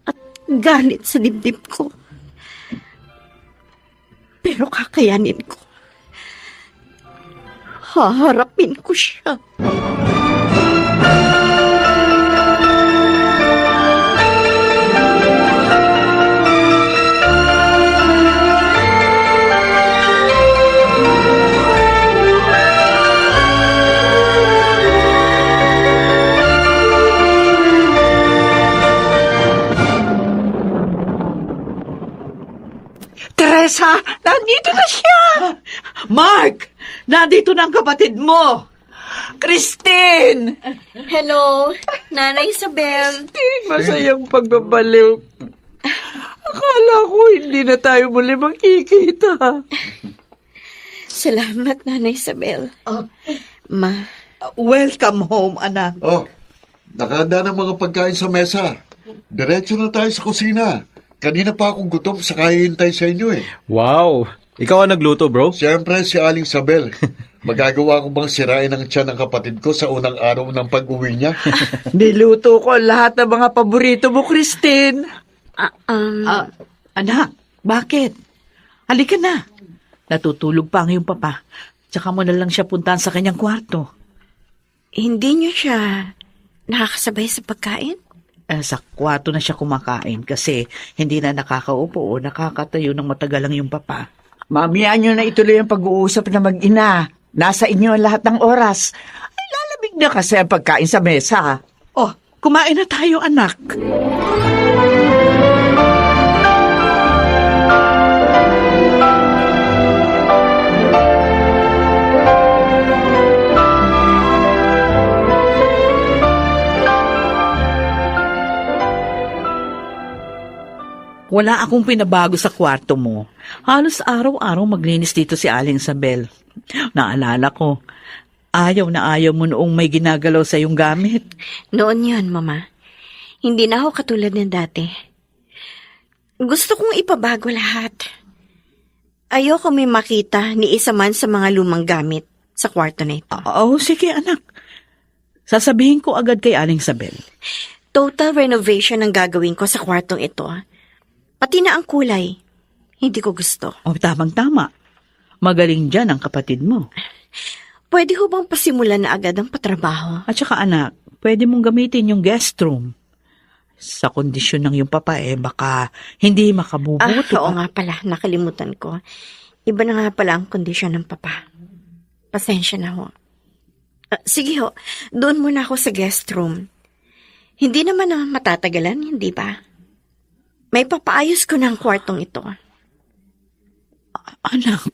at galit sa dibdib ko. Pero kakayanin ko. Haharapin ko siya. Teresa, nandito na siya! Mark, nandito na ang kapatid mo! Christine! Hello, Nanay Isabel. Masayang pagbabaliw. Akala ko hindi na tayo muli makikita. Salamat, Nanay Isabel. Ma, Welcome home, anak. Oh, nakahanda ng mga pagkain sa mesa. Diretso na tayo sa kusina. Kanina pa akong gutom sa kahihintay sa inyo eh. Wow! Ikaw ang nagluto, bro? Siyempre si Aling Sabel. Magagawa ko bang sirain ang tiyan ng kapatid ko sa unang araw ng pag-uwi niya? Niluto ko lahat ng mga paborito mo, Christine. Anak, bakit? Halika na. Natutulog pa ang iyong papa. Tsaka mo na lang siya puntahan sa kanyang kwarto. Hindi niyo siya nakakasabay sa pagkain? Sa kwarto na siya kumakain kasi hindi na nakakaupo o nakakatayo ng matagal ang iyong papa. Mamaya nyo na ituloy ang pag-uusap na mag-ina. Nasa inyo ang lahat ng oras. Ay, lalamig na kasi ang pagkain sa mesa. Oh, kumain na tayo, anak. Wala akong pinabago sa kwarto mo. Halos araw-araw maglinis dito si Aling Sabel. Naalala ko, ayaw na ayaw mo noong may ginagalaw sa iyong gamit. Noon yun, Mama. Hindi na ako katulad ng dati. Gusto kong ipabago lahat. Ayoko may makita ni isa man sa mga lumang gamit sa kwarto na ito. Oo, sige anak. Sasabihin ko agad kay Aling Sabel. Total renovation ang gagawin ko sa kwartong ito. Pati na ang kulay. Hindi ko gusto. O, tamang-tama. Magaling dyan ang kapatid mo. Pwede ho bang pasimulan na agad ang patrabaho? At saka anak, pwede mong gamitin yung guest room. Sa kondisyon ng yung papa baka hindi makabubuti. Oo nga pala, nakalimutan ko. Iba na nga pala ang kondisyon ng papa. Pasensya na ho. Sige ho, doon muna ako sa guest room. Hindi naman na matatagalan, hindi ba? May papaayos ko ng kwartong ito. Anak.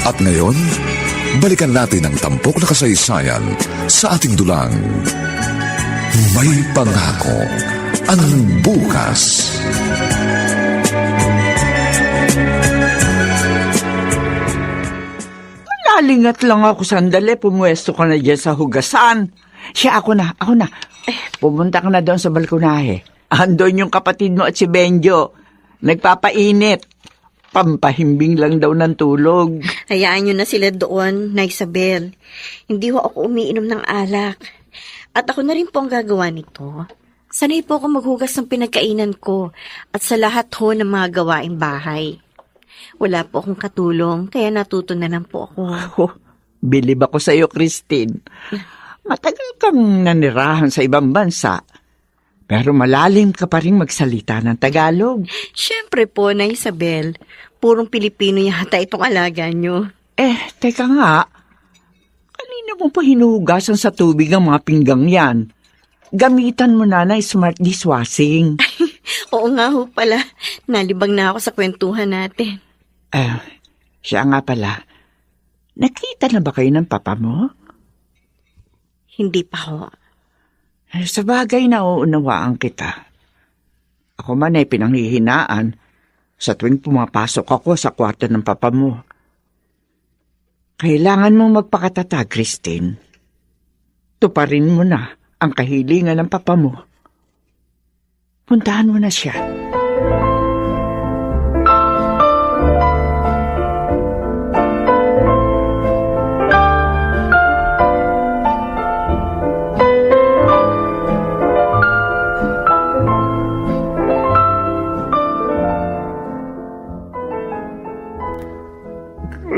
At ngayon, balikan natin ang tampok na kasaysayan sa ating dulang. May pangako ang bukas. Lalingat lang ako sandali, pumwesto ka na dyan sa hugasan. Siya, ako na. Pumunta ka na doon sa balkonahe. Andon yung kapatid mo at si Benjo. Nagpapainit. Pampahimbing lang daw ng tulog. Hayaan nyo na sila doon, na Isabel. Hindi ho ako umiinom ng alak. At ako na rin po ang gagawa nito. Sanay po ako maghugas ng pinagkainan ko at sa lahat ho ng mga gawaing bahay. Wala po akong katulong, kaya natuto na lang po ako. Oh, bilib ako sa iyo, Christine. Matagal kang nanirahan sa ibang bansa. Pero malalim ka pa rin magsalita ng Tagalog. Siyempre po, na Isabel. Purong Pilipino yata itong alaga nyo. Teka nga. Kanina mo pa hinuhugasan sa tubig ang mga pinggang yan. Gamitan mo na ng smart dishwashing. Oo nga ho pala. Nalibang na ako sa kwentuhan natin. Siya nga pala. Nakita na ba kayo ng papa mo? Hindi pa ho. Sa bagay na uunawaan kita. Ako man ay pinanghihinaan sa tuwing pumapasok ako sa kwarto ng papa mo. Kailangan mong magpakatatag, Christine. Tuparin mo na ang kahilingan ng papa mo. Puntahan mo na siya.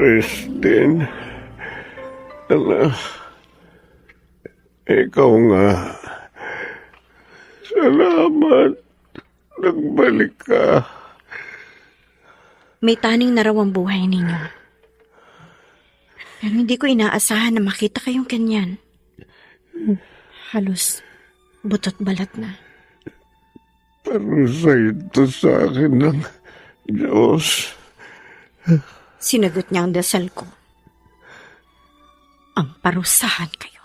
Christine, anak, ikaw nga. Salamat. Nagbalik ka. May taning na raw ang buhay ninyo. Pero hindi ko inaasahan na makita kayong ganyan. Halos butot balat na. Parusay ito sa akin ng Diyos. Sinagot niya ang dasal ko. Ang parusahan kayo.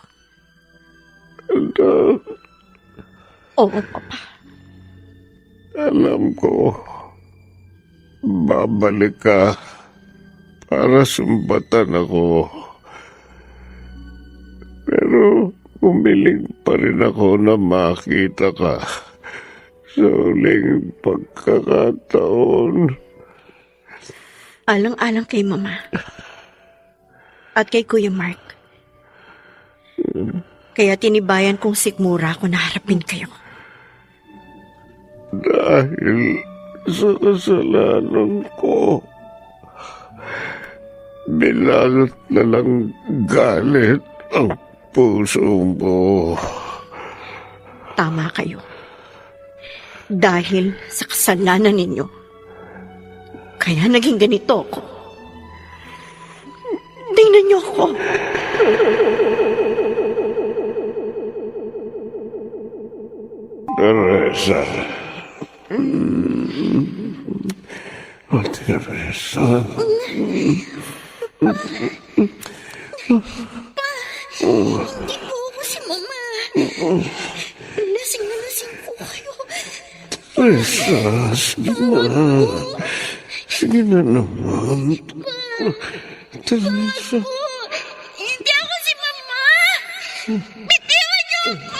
Anak, Oo, Papa. Alam ko, babalik ka para sumbatan ako. Pero umiling pa rin ako na makita ka sa huling pagkakataon. Alang-alang kay Mama. At kay Kuya Mark. Kaya tinibayan kong sikmura ko na harapin kayo. Dahil sa kasalanan ko, binalot na lang galit ang puso mo. Tama kayo. Dahil sa kasalanan ninyo, kaya naging ganito ako. Tingnan niyo ako. Teresa. Oh, Teresa. Hindi po ako si Mama. Lasing na lasing po kayo. Teresa, sige na. Sige na naman. Teresa. Hindi ako si Mama. Bitiwan niyo ako.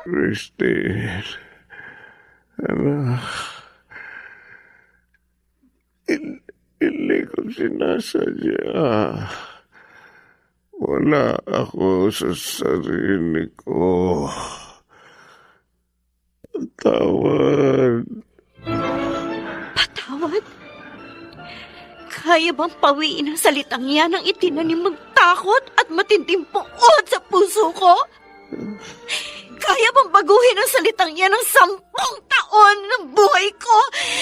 Christine. Anak. Hindi ko sinasadya. Wala ako sa sarili ko. Tawad. Patawad? Kaya bang pawiin ang salitang yan ang itinanim ng takot at matinding puot sa puso ko? Kaya bang baguhin ang salitang yan ng 10 taon ng buhay ko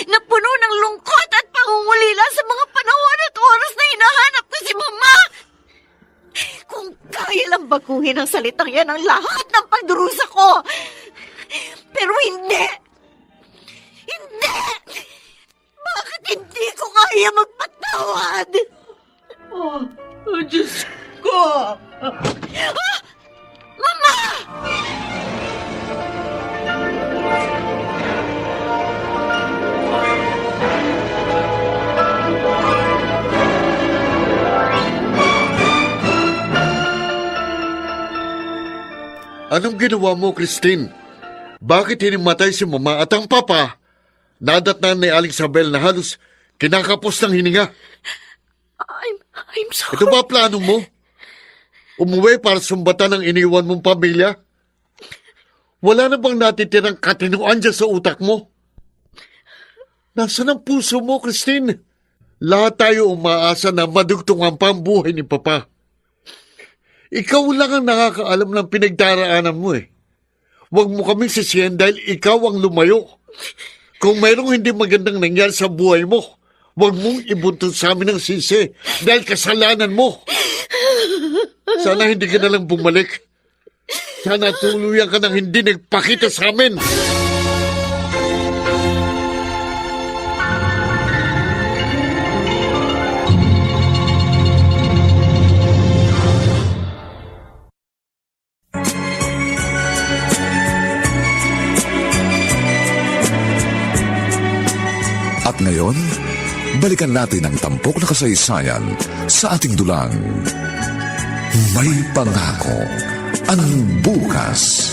na puno ng lungkot at pangungulila sa mga panahon at oras na hinahanap ko si Mama? Kung kaya lang baguhin ang salitang yan ang lahat ng pagdurusa ko. Pero hindi! Hindi! Bakit hindi ko kaya magpatawad? Oh, Diyos ko! Mama! Anong ginawa mo, Christine? Bakit hinimatay si Mama at ang Papa? Nadatnan ni Aling Isabel na halos kinakapos ng hininga. I'm sorry. Ito ba plano mo? Umuwi para sumbatan ang iniwan mong pamilya? Wala na bang natitirang katinuan dyan sa utak mo? Nasaan ang puso mo, Christine? Lahat tayo umaasa na madugtungan pa ang buhay ni Papa. Ikaw lang ang nakakaalam ng pinagdaraanan mo eh. Huwag mo kaming sisiyan dahil ikaw ang lumayo. Kung mayroong hindi magandang nangyari sa buhay mo, huwag mong ibuntun sa amin ang sisi dahil kasalanan mo. Sana hindi ka na lang bumalik. Sana tuluyan ka nang hindi nagpakita sa amin. At ngayon, balikan natin ang tampok na kasaysayan sa ating dulang. May pangako ang bukas.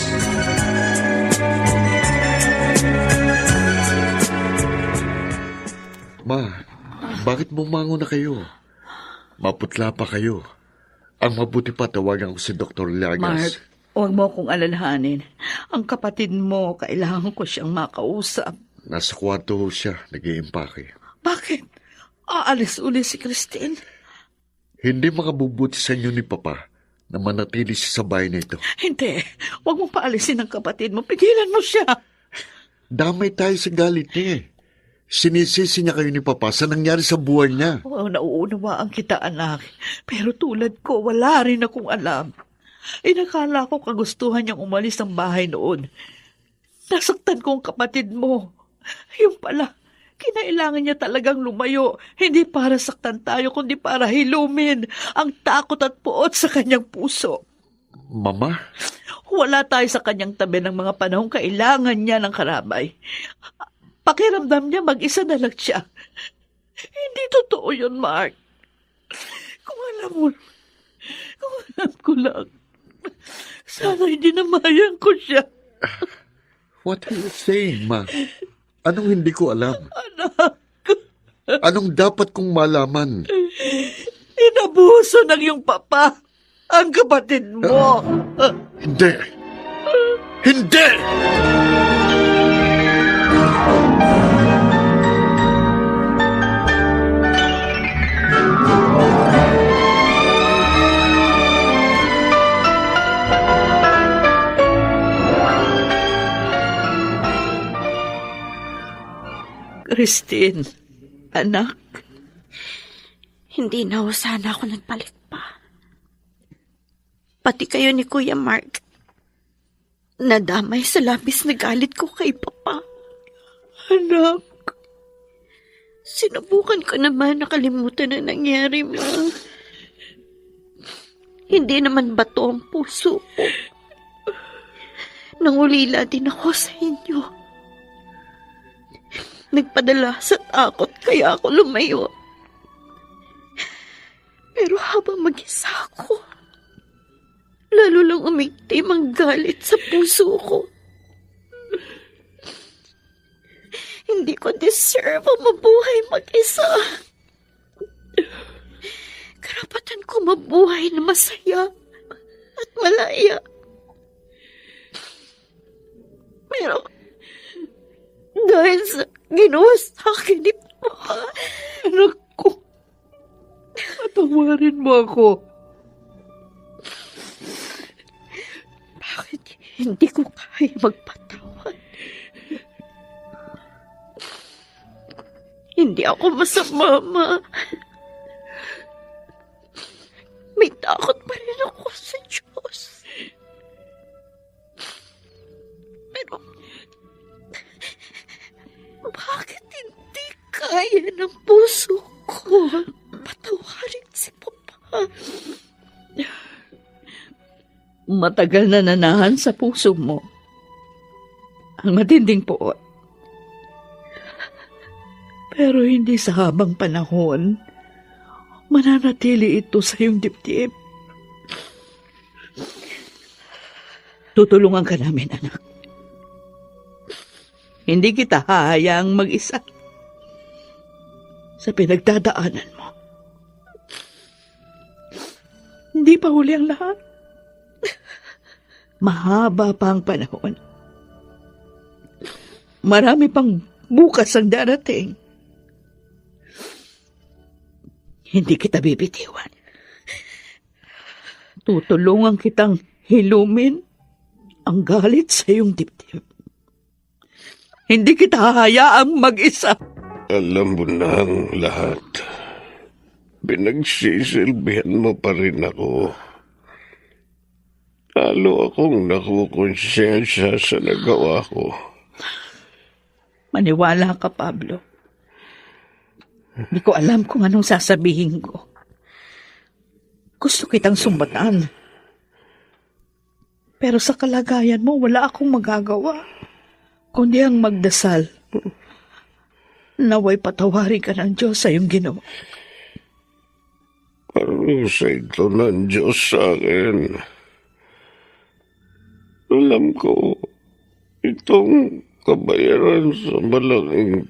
Ma, bakit bumango na kayo? Maputla pa kayo. Ang mabuti pa tawagan ko si Dr. Llagas. Mark, huwag mo akong alalahanin. Ang kapatid mo, kailangan ko siyang makausap. Nasa kwarto ho siya, nag-iimpake. Bakit? Aalis uli si Christine? Hindi makabubuti sa inyo ni Papa na manatili siya sa bahay na ito. Hindi. Huwag mong paalisin ang kapatid mo. Pigilan mo siya. Damay tayo sa galit niya eh. Sinisisi niya kayo ni Papa sa nangyari sa buhay niya. Oh, nauunawaan kita, anak. Pero tulad ko, wala rin akong alam. Inakala ko kagustuhan niyang umalis ng bahay noon. Nasaktan ko ang kapatid mo. Yung pala, Kinailangan niya talagang lumayo, hindi para saktan tayo, kundi para hilumin ang takot at puot sa kanyang puso. Mama, Wala tayo sa kanyang tabi ng mga panahong kailangan niya ng karabay. Pakiramdam niya mag-isa na lang siya. Hindi totoo yun, Mark. Kung alam ko lang, sana hindi namayan ko siya. what are you saying, Ma? Anong hindi ko alam? Anak, Anong dapat kong malaman? inabuso ng iyong papa ang kapatid mo. Hindi! Hindi! Christine, anak, Hindi na ho sana ako nagpalit pa. Pati kayo ni Kuya Mark. Nadamay sa labis na galit ko kay Papa. anak, Sinubukan ko naman nakalimutan ang nangyari mo. Hindi naman bato ang puso ko. Nangulila din ako sa inyo. Nagpadala sa takot kaya ako lumayo. Pero habang mag-isa ako, lalo lang umigtim ang galit sa puso ko. Hindi ko deserve ang mabuhay mag-isa. Karapatan ko mabuhay na masaya at malaya. Pero dahil sa ginawa sa akin ni Papa, anak ko, patawarin mo ako. bakit hindi ko kaya magpatawad? Hindi ako masama, Ma. May takot pa rin ako sa Diyos. Pero, bakit hindi kaya ng puso ko patawarin si Papa? Matagal na nanahan sa puso mo ang matinding puot. Pero hindi sa habang panahon, mananatili ito sa iyong dibdib. Tutulungan ka namin, anak. Hindi kita hahayaang mag-isa sa pinagdadaanan mo. Hindi pa huli ang lahat. Mahaba pa ang panahon. Marami pang bukas ang darating. Hindi kita bibitiwan. Tutulungan kitang hilumin ang galit sa iyong dibdib. Hindi kita hahayaang mag-isa. Alam mo na ang lahat. Pinagsisilbihan mo pa rin ako. Lalo akong nakukonsensya sa nagawa ko. Maniwala ka, Pablo. Hindi ko alam kung anong sasabihin ko. Gusto kitang sumbatan. Pero sa kalagayan mo, wala akong magagawa. Kundi ang magdasal. Naway patawarin ka ng Diyos sa iyong ginawa. Parusa ito ng Diyos sa akin. Alam ko, itong kabayaran sa malaking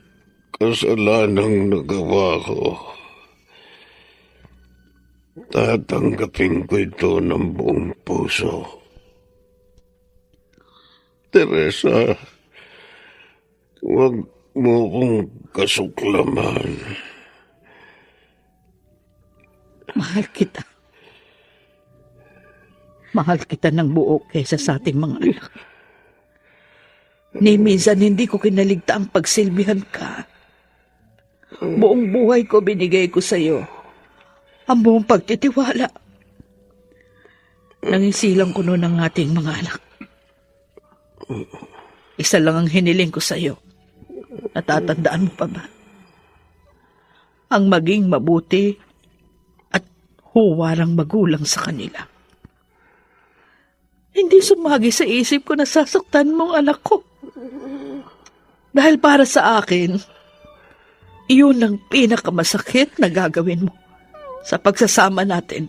kasalanang nagawa ko. Tatanggapin ko ito ng buong puso. Teresa, huwag mo kong kasuklaman. Mahal kita. Mahal kita ng buo kaysa sa ating mga anak. Ni minsan hindi ko kinaligta ang pagsilbihan ka. Buong buhay ko binigay ko sa iyo. Ang buong pagtitiwala. Nangisilang ko noon ang ating mga anak. Isa lang ang hiniling ko sa iyo. Natatandaan mo pa ba? ang maging mabuti at huwarang magulang sa kanila. Hindi sumagi sa isip ko na sasaktan mo ang anak ko. Dahil para sa akin, iyon ang pinakamasakit na gagawin mo sa pagsasama natin.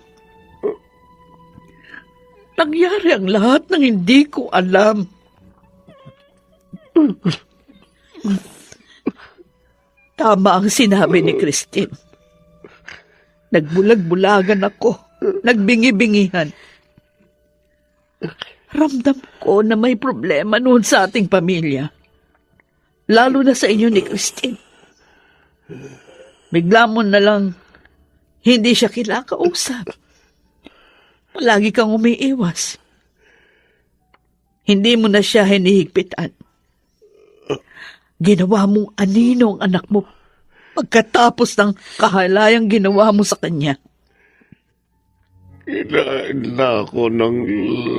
Nangyari ang lahat ng hindi ko alam. Tama ang sinabi ni Christine. Nagbulag-bulagan ako. Nagbingi-bingihan. Ramdam ko na may problema noon sa ating pamilya. Lalo na sa inyo ni Christine. Bigla mo na lang hindi siya kinakausap. Palagi kang umiiwas. Hindi mo na siya hinihigpitan. Ginawa mong anino ang anak mo pagkatapos ng kahalayang ginawa mo sa kanya. Kinain na ako ng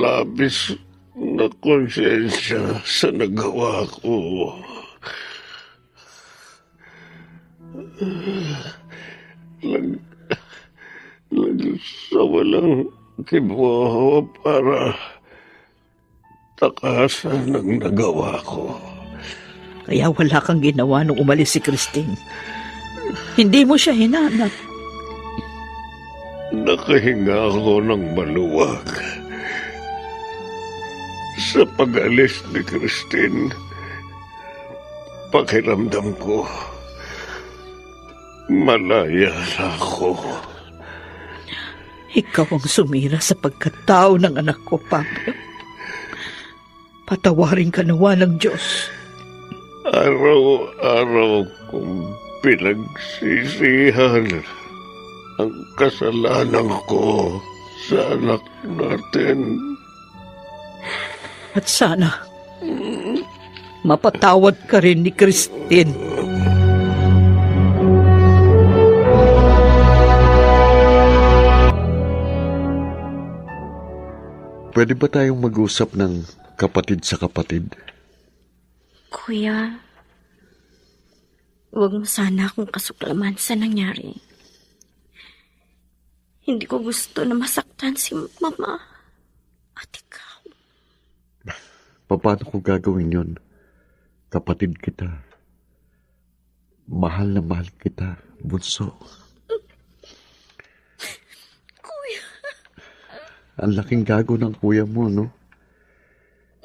labis na konsensya sa nagawa ko. Sa walang kibuha para takasan ng nagawa ko. Kaya wala kang ginawa nung umalis si Christine. Hindi mo siya hinanap. Nakahinga ako ng maluwag. Sa pag-alis ni Christine, pakiramdam ko, malaya na ako. Ikaw ang sumira sa pagkatao ng anak ko, Pablo. Patawarin ka nawa ng Diyos. Araw-araw kong pinagsisihan ang kasalanan ko sa anak natin. At sana, mapatawad ka rin ni Christine. Pwede ba tayong mag-usap ng kapatid sa kapatid? Kuya, huwag mo sana akong kasuklaman sa nangyari. Hindi ko gusto na masaktan si Mama at ikaw. Paano ko gagawin yon? Kapatid kita. Mahal na mahal kita, bunso. Kuya. Ang laking gago ng kuya mo, no?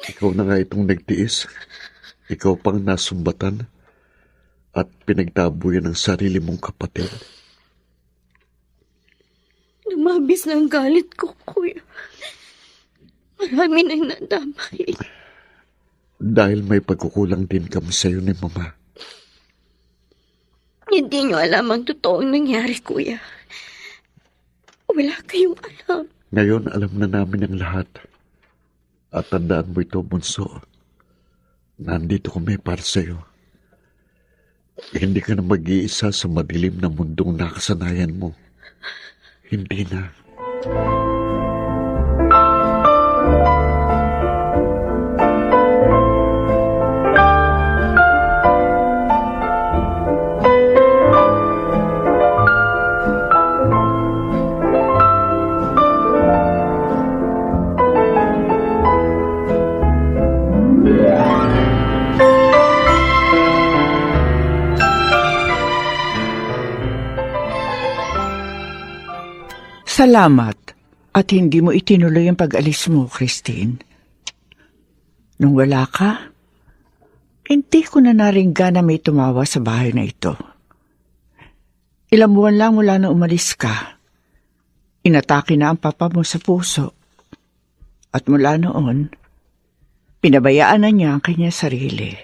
Ikaw na nga itong nagtiis. Ikaw pang nasumbatan at pinagtabuyan ng sarili mong kapatid. Lumabis na ang galit ko, Kuya. Marami nang nadamay. Dahil may pagkukulang din kami sa'yo ni Mama. Hindi niyo alam ang totoong nangyari, Kuya. Wala kayong alam. Ngayon, alam na namin ang lahat. At tandaan mo ito, bunso. Nandito kami para sa'yo. Hindi ka na mag-iisa sa madilim na mundong nakasanayan mo. Hindi na. Salamat at hindi mo itinuloy ang pag-alis mo, Christine. Nung wala ka, hindi ko na naringga na may tumawa sa bahay na ito. Ilang buwan lang mula na umalis ka, inatake na ang papa mo sa puso. At mula noon, pinabayaan na niya ang kanyang sarili.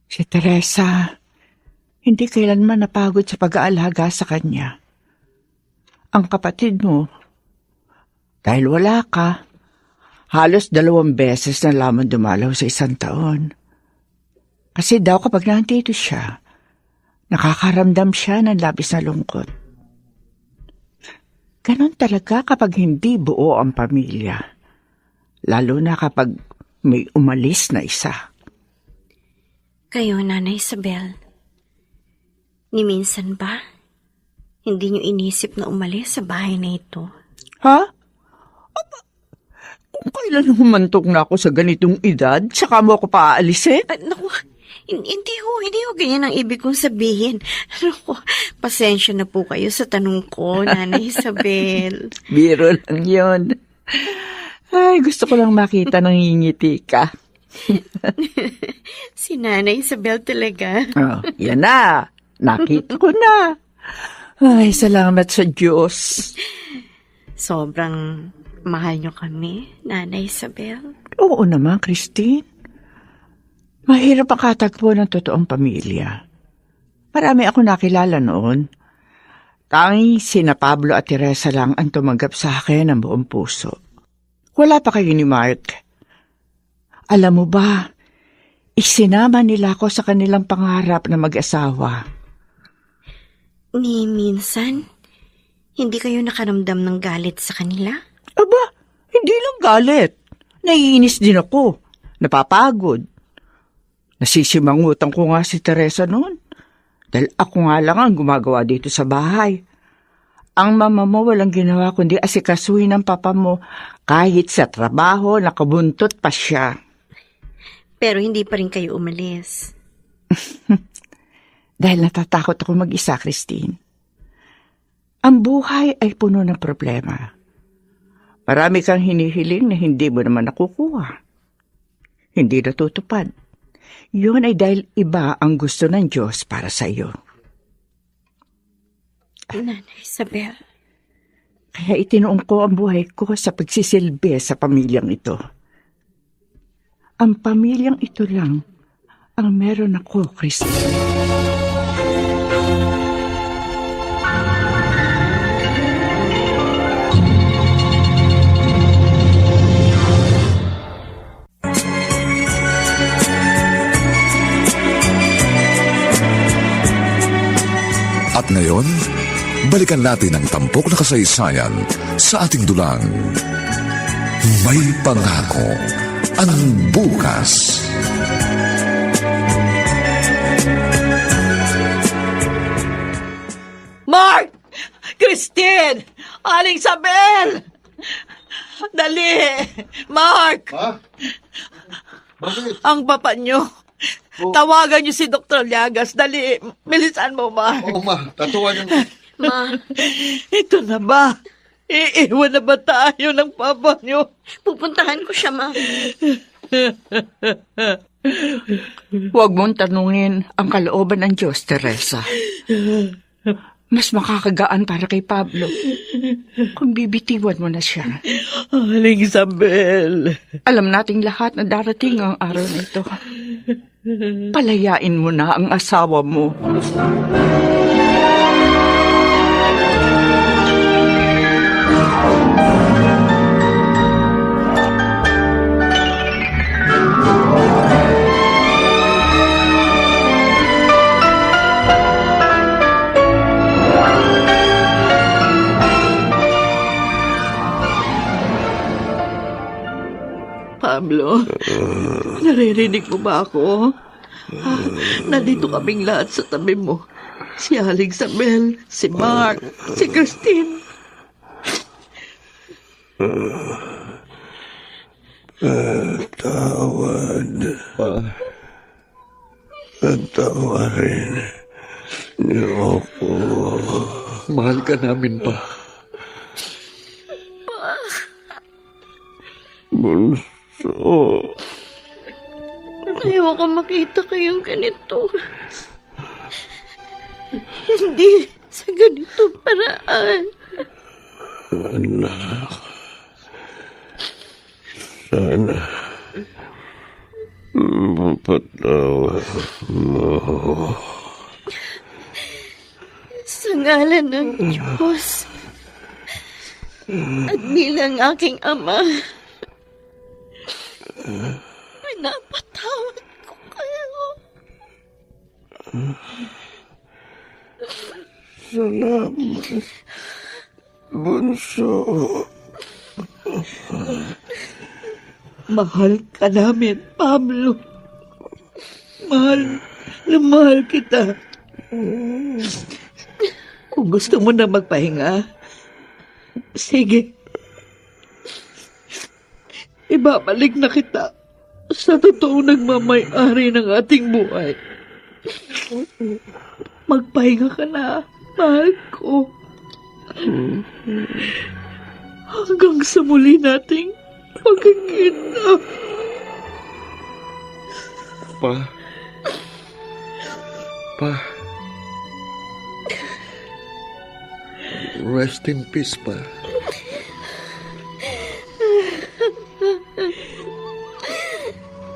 Si Teresa, hindi kailanman napagod sa pag-aalaga sa kanya. Ang kapatid mo, dahil wala ka, halos 2 beses na lamang dumalaw sa 1 taon. Kasi daw kapag nandito siya, nakakaramdam siya ng labis na lungkot. Ganon talaga kapag hindi buo ang pamilya, lalo na kapag may umalis na isa. Kayo, Nanay Isabel, Ni minsan ba, hindi niyo inisip na umalis sa bahay na ito? Ha? Aba, kung kailan humantong na ako sa ganitong edad, saka mo ako paaalisin? Naku, hindi ho ganyan ang ibig kong sabihin. Naku, pasensya na po kayo sa tanong ko, Nanay Isabel. Biro lang yun. Ay, gusto ko lang makita nang ngingiti ka. Si Nanay Isabel talaga. Oh, yan na. Nakita ko na. Ay, salamat sa Diyos. Sobrang mahal niyo kami, Nanay Isabel. Oo naman, Christine. Mahirap ang katagpo ng totoong pamilya. Marami ako nakilala noon. Tanging sina Pablo at Teresa lang ang tumanggap sa akin ng buong puso. Wala pa kayo ni Mark. Alam mo ba, isinama nila ako sa kanilang pangarap na mag-asawa. Ni minsan, hindi kayo nakaramdam ng galit sa kanila? Aba, hindi lang galit. Naiinis din ako. Napapagod. Nasisimangutan ko nga si Teresa noon. Dahil ako nga lang ang gumagawa dito sa bahay. Ang mama mo walang ginawa kundi asikasuhin ng papa mo kahit sa trabaho nakabuntot pa siya. Pero hindi pa rin kayo umalis. Dahil natatakot ako mag-isa, Christine. Ang buhay ay puno ng problema. Marami kang hinihiling na hindi mo naman nakukuha. Hindi natutupad. Yun ay dahil iba ang gusto ng Diyos para sa iyo. Nanay Isabel. Kaya itinuon ko ang buhay ko sa pagsisilbi sa pamilyang ito. Ang pamilyang ito lang ang meron ako, Christine. At ngayon, balikan natin ang tampok na kasaysayan sa ating dulang. May pangako ang bukas. Mark! Christine! Aling Isabel! Dali! Mark! Ha? Bakit? Ang papa nyo. Tawagan nyo si Dr. Llagas. Dali, bilisan mo, Mark. Oo, ma. Tatawagan ko. Ma, Ito na ba? Iiwan na ba tayo ng papa nyo? pupuntahan ko siya, Ma. Huwag mong tanungin ang kalooban ng Diyos, Teresa. Mas makakagaan para kay Pablo kung bibitiwan mo na siya. Aling Isabel. Alam nating lahat na darating ang araw na ito. Palayain mo na ang asawa mo. Pablo, naririnig mo ba ako? Nandito kaming lahat sa tabi mo. Si Aling Isabel, si Mark, si Christine. Patawarin niyo ako. Mahal ka namin pa. Bunso. Ayaw ko makita kayong ganito. Hindi sa ganito paraan. Anak. Sana mapatawad mo. Sa ngalan ng Diyos at bilang aking ama, pinapatawad ko kayo. Salamat, bunso. Mahal ka namin, Pablo. Mahal na mahal kita. Kung gusto mo na magpahinga, sige. Ibabalik na kita sa totoong nagmamay-ari ng ating buhay. Magpahinga ka na, mahal ko. Hanggang sa muli nating pagkikita. Pa. Pa. Rest in peace, pa.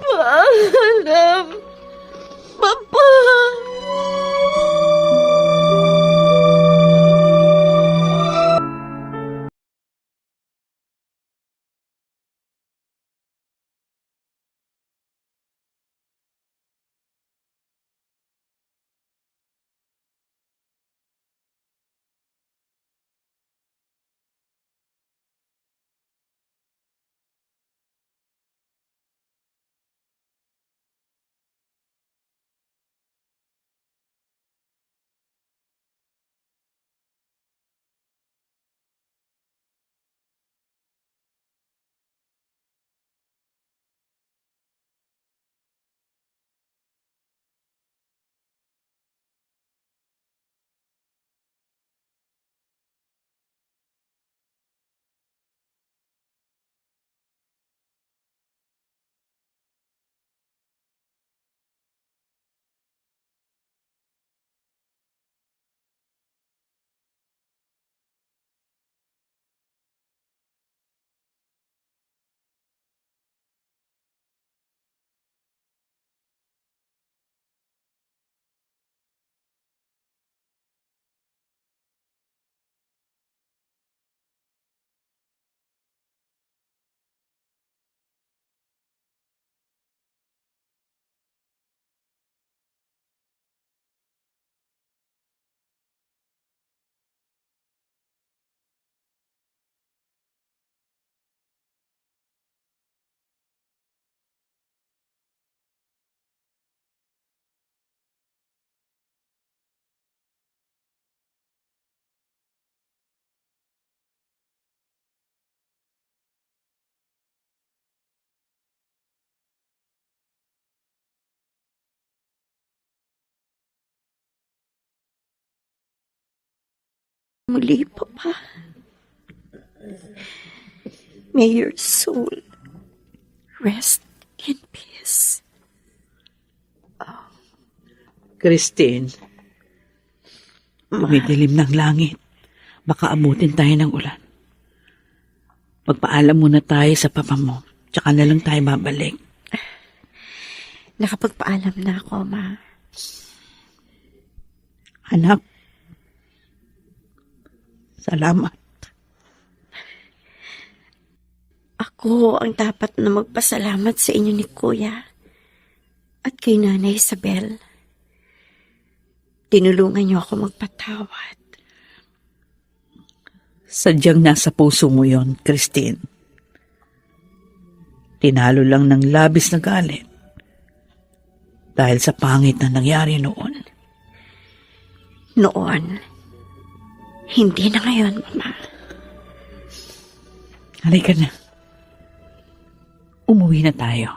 Paalam. Papa. Muli, Papa. May your soul rest in peace. Christine, tumidilim ng langit. Baka abutin tayo ng ulan. Magpaalam muna tayo sa papa mo. Tsaka na lang tayo babalik. Nakapagpaalam na ako, Ma. Anak, salamat. Ako ang dapat na magpasalamat sa inyo ni Kuya at kay Nanay Isabel. Tinulungan niyo ako magpatawad. Sadyang nasa puso mo yon, Christine. Tinalo lang ng labis na galit dahil sa pangit na nangyari noon. Noon, hindi na ngayon, Mama. Halika na. Umuwi na tayo.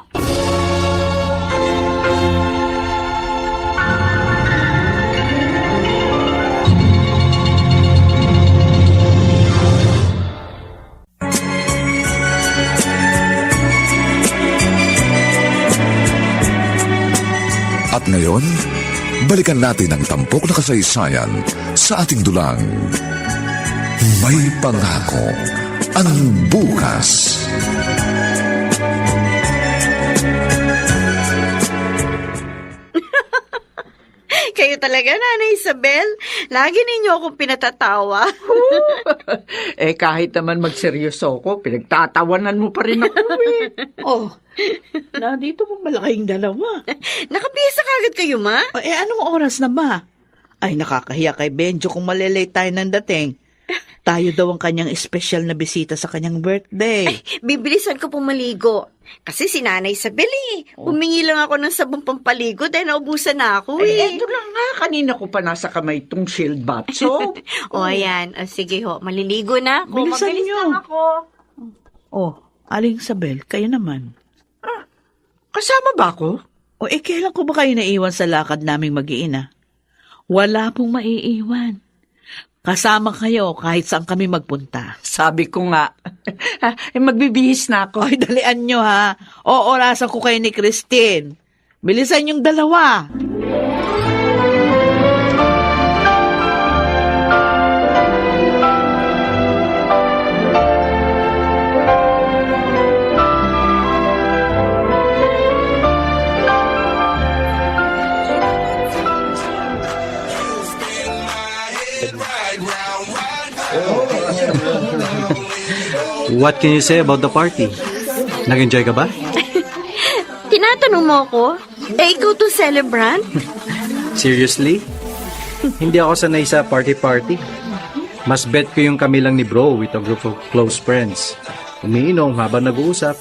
At ngayon, balikan natin ang tampok na kasaysayan sa ating dulang. May pangako ang bukas. Kayo talaga, Nanay Isabel. Lagi ninyo akong pinatatawa. Kahit naman magseryoso ko, pinagtatawanan mo pa rin ako eh. Oh, nandito mo malaking dalawa. Nakabisa kagad kayo, Ma? Anong oras na ba? Ay, nakakahiya kay Benjo kung malilate tayo ng dating. Tayo daw ang kanyang espesyal na bisita sa kanyang birthday. Bibilisan ko pumaligo. Kasi si Nanay Isabel humingi lang ako ng sabong pampaligo dahil naubusan na ako Ito lang nga, kanina ko pa nasa kamay tong shield bath soap. O ayan, sige ho, maliligo na ako. Bilisan Mabilis niyo. lang ako. Oh, Aling Isabel, kayo naman. Kasama ba ako? O kailan ko ba kayo naiwan sa lakad naming mag-iina? Wala pong maiiwan. Kasama kayo kahit saan kami magpunta. Sabi ko nga, magbibihis na ako. Ay, dalian nyo ha. Orasan ko kayo ni Christine. Bilisan yung dalawa. What can you say about the party? Nag-enjoy ka ba? Tinatanong mo ako? Ikaw to celebrant? Seriously? Hindi ako sanay sa party-party. Mas bet ko yung kami lang ni bro with a group of close friends. Umiinom habang nag-uusap,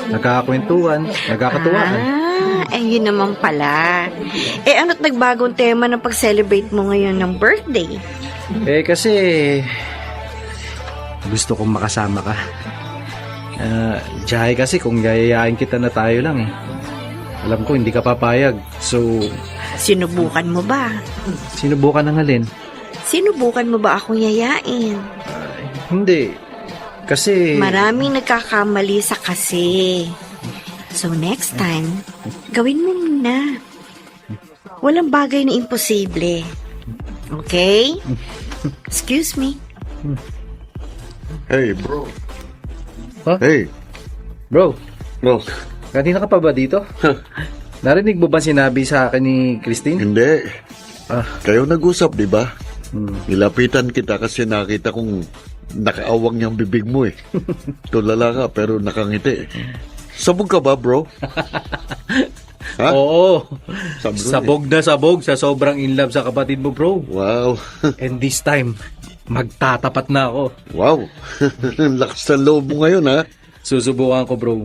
nagkakakwentuhan, nagkakatuwaan. Yun naman pala. Ano't nagbagong tema ng pag-celebrate mo ngayon ng birthday? Kasi gusto kong makasama ka. Jahay kasi kung yayayain kita na tayo lang eh. Alam ko hindi ka papayag. So, Sinubukan mo ba? sinubukan ng alin? Sinubukan mo ba akong yayain? Hindi. Kasi... Maraming nagkakamali sa kasi. So next time, gawin mo muna. Walang bagay na imposible. Okay? Excuse me. Hey, bro. Huh? Hey. Bro, Bro. kanina ka pa ba dito? Narinig mo ba sinabi sa akin ni Christine? Hindi. Ah. Kayo nag-usap, di ba? Nilapitan kita kasi nakita kong nakaawang niyang bibig mo eh. Tulala ka pero nakangiti. Sabog ka ba, bro? Ha? Oo. Sabog Sabog na sabog sa sobrang in love sa kapatid mo, bro. Wow. And this time, magtatapat na ako. Wow. Lakas ng loob mo ngayon, ha? Susubukan ko, bro.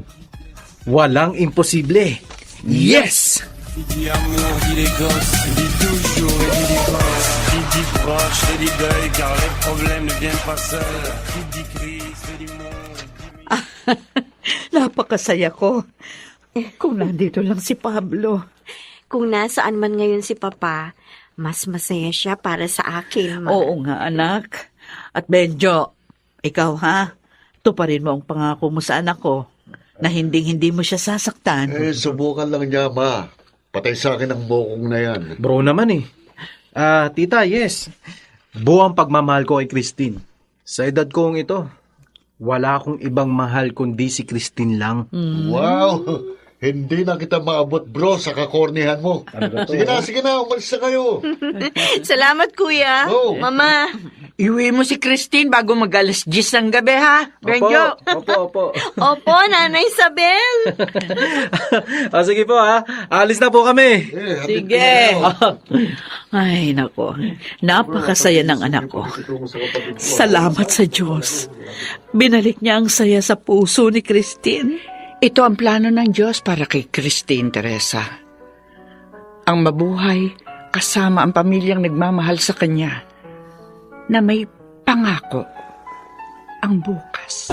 Walang imposible. Yes! Dit amour, dit les gosses, dit toujours et dit des gosses, dit proche, et dit deuil, car les problèmes ne viennent pas seuls, dit Christ, dit monde. Napakasaya ko. Kung nandito lang si Pablo. Kung nasaan man ngayon si Papa, mas masaya siya para sa akin, Ma. Oo nga, anak. At Benjo, ikaw ha, tuparin mo ang pangako mo sa anak ko na hindi mo siya sasaktan. Subukan lang niya, ma. Patay sa akin ang bokong na yan. Bro naman eh. Tita, yes. Buwang pagmamahal ko kay Christine. Sa edad kong ito, wala akong ibang mahal kundi si Christine lang. Wow. Hindi na kita maabot, bro, sa kakornihan mo. Sige na, umalis na kayo. Salamat, Kuya. Oh. Mama. Iwi mo si Christine bago mag-alas 10 ng gabi, ha? Benjo? Opo. Opo, Nanay Isabel. Sige po ha. Alis na po kami. Sige. Ay, nako. Napakasaya ng anak ko. Salamat sa Diyos. Binalik niya ang saya sa puso ni Christine. Ito ang plano ng Diyos para kay Christine Teresa. Ang mabuhay kasama ang pamilyang nagmamahal sa Kanya na may pangako ang bukas.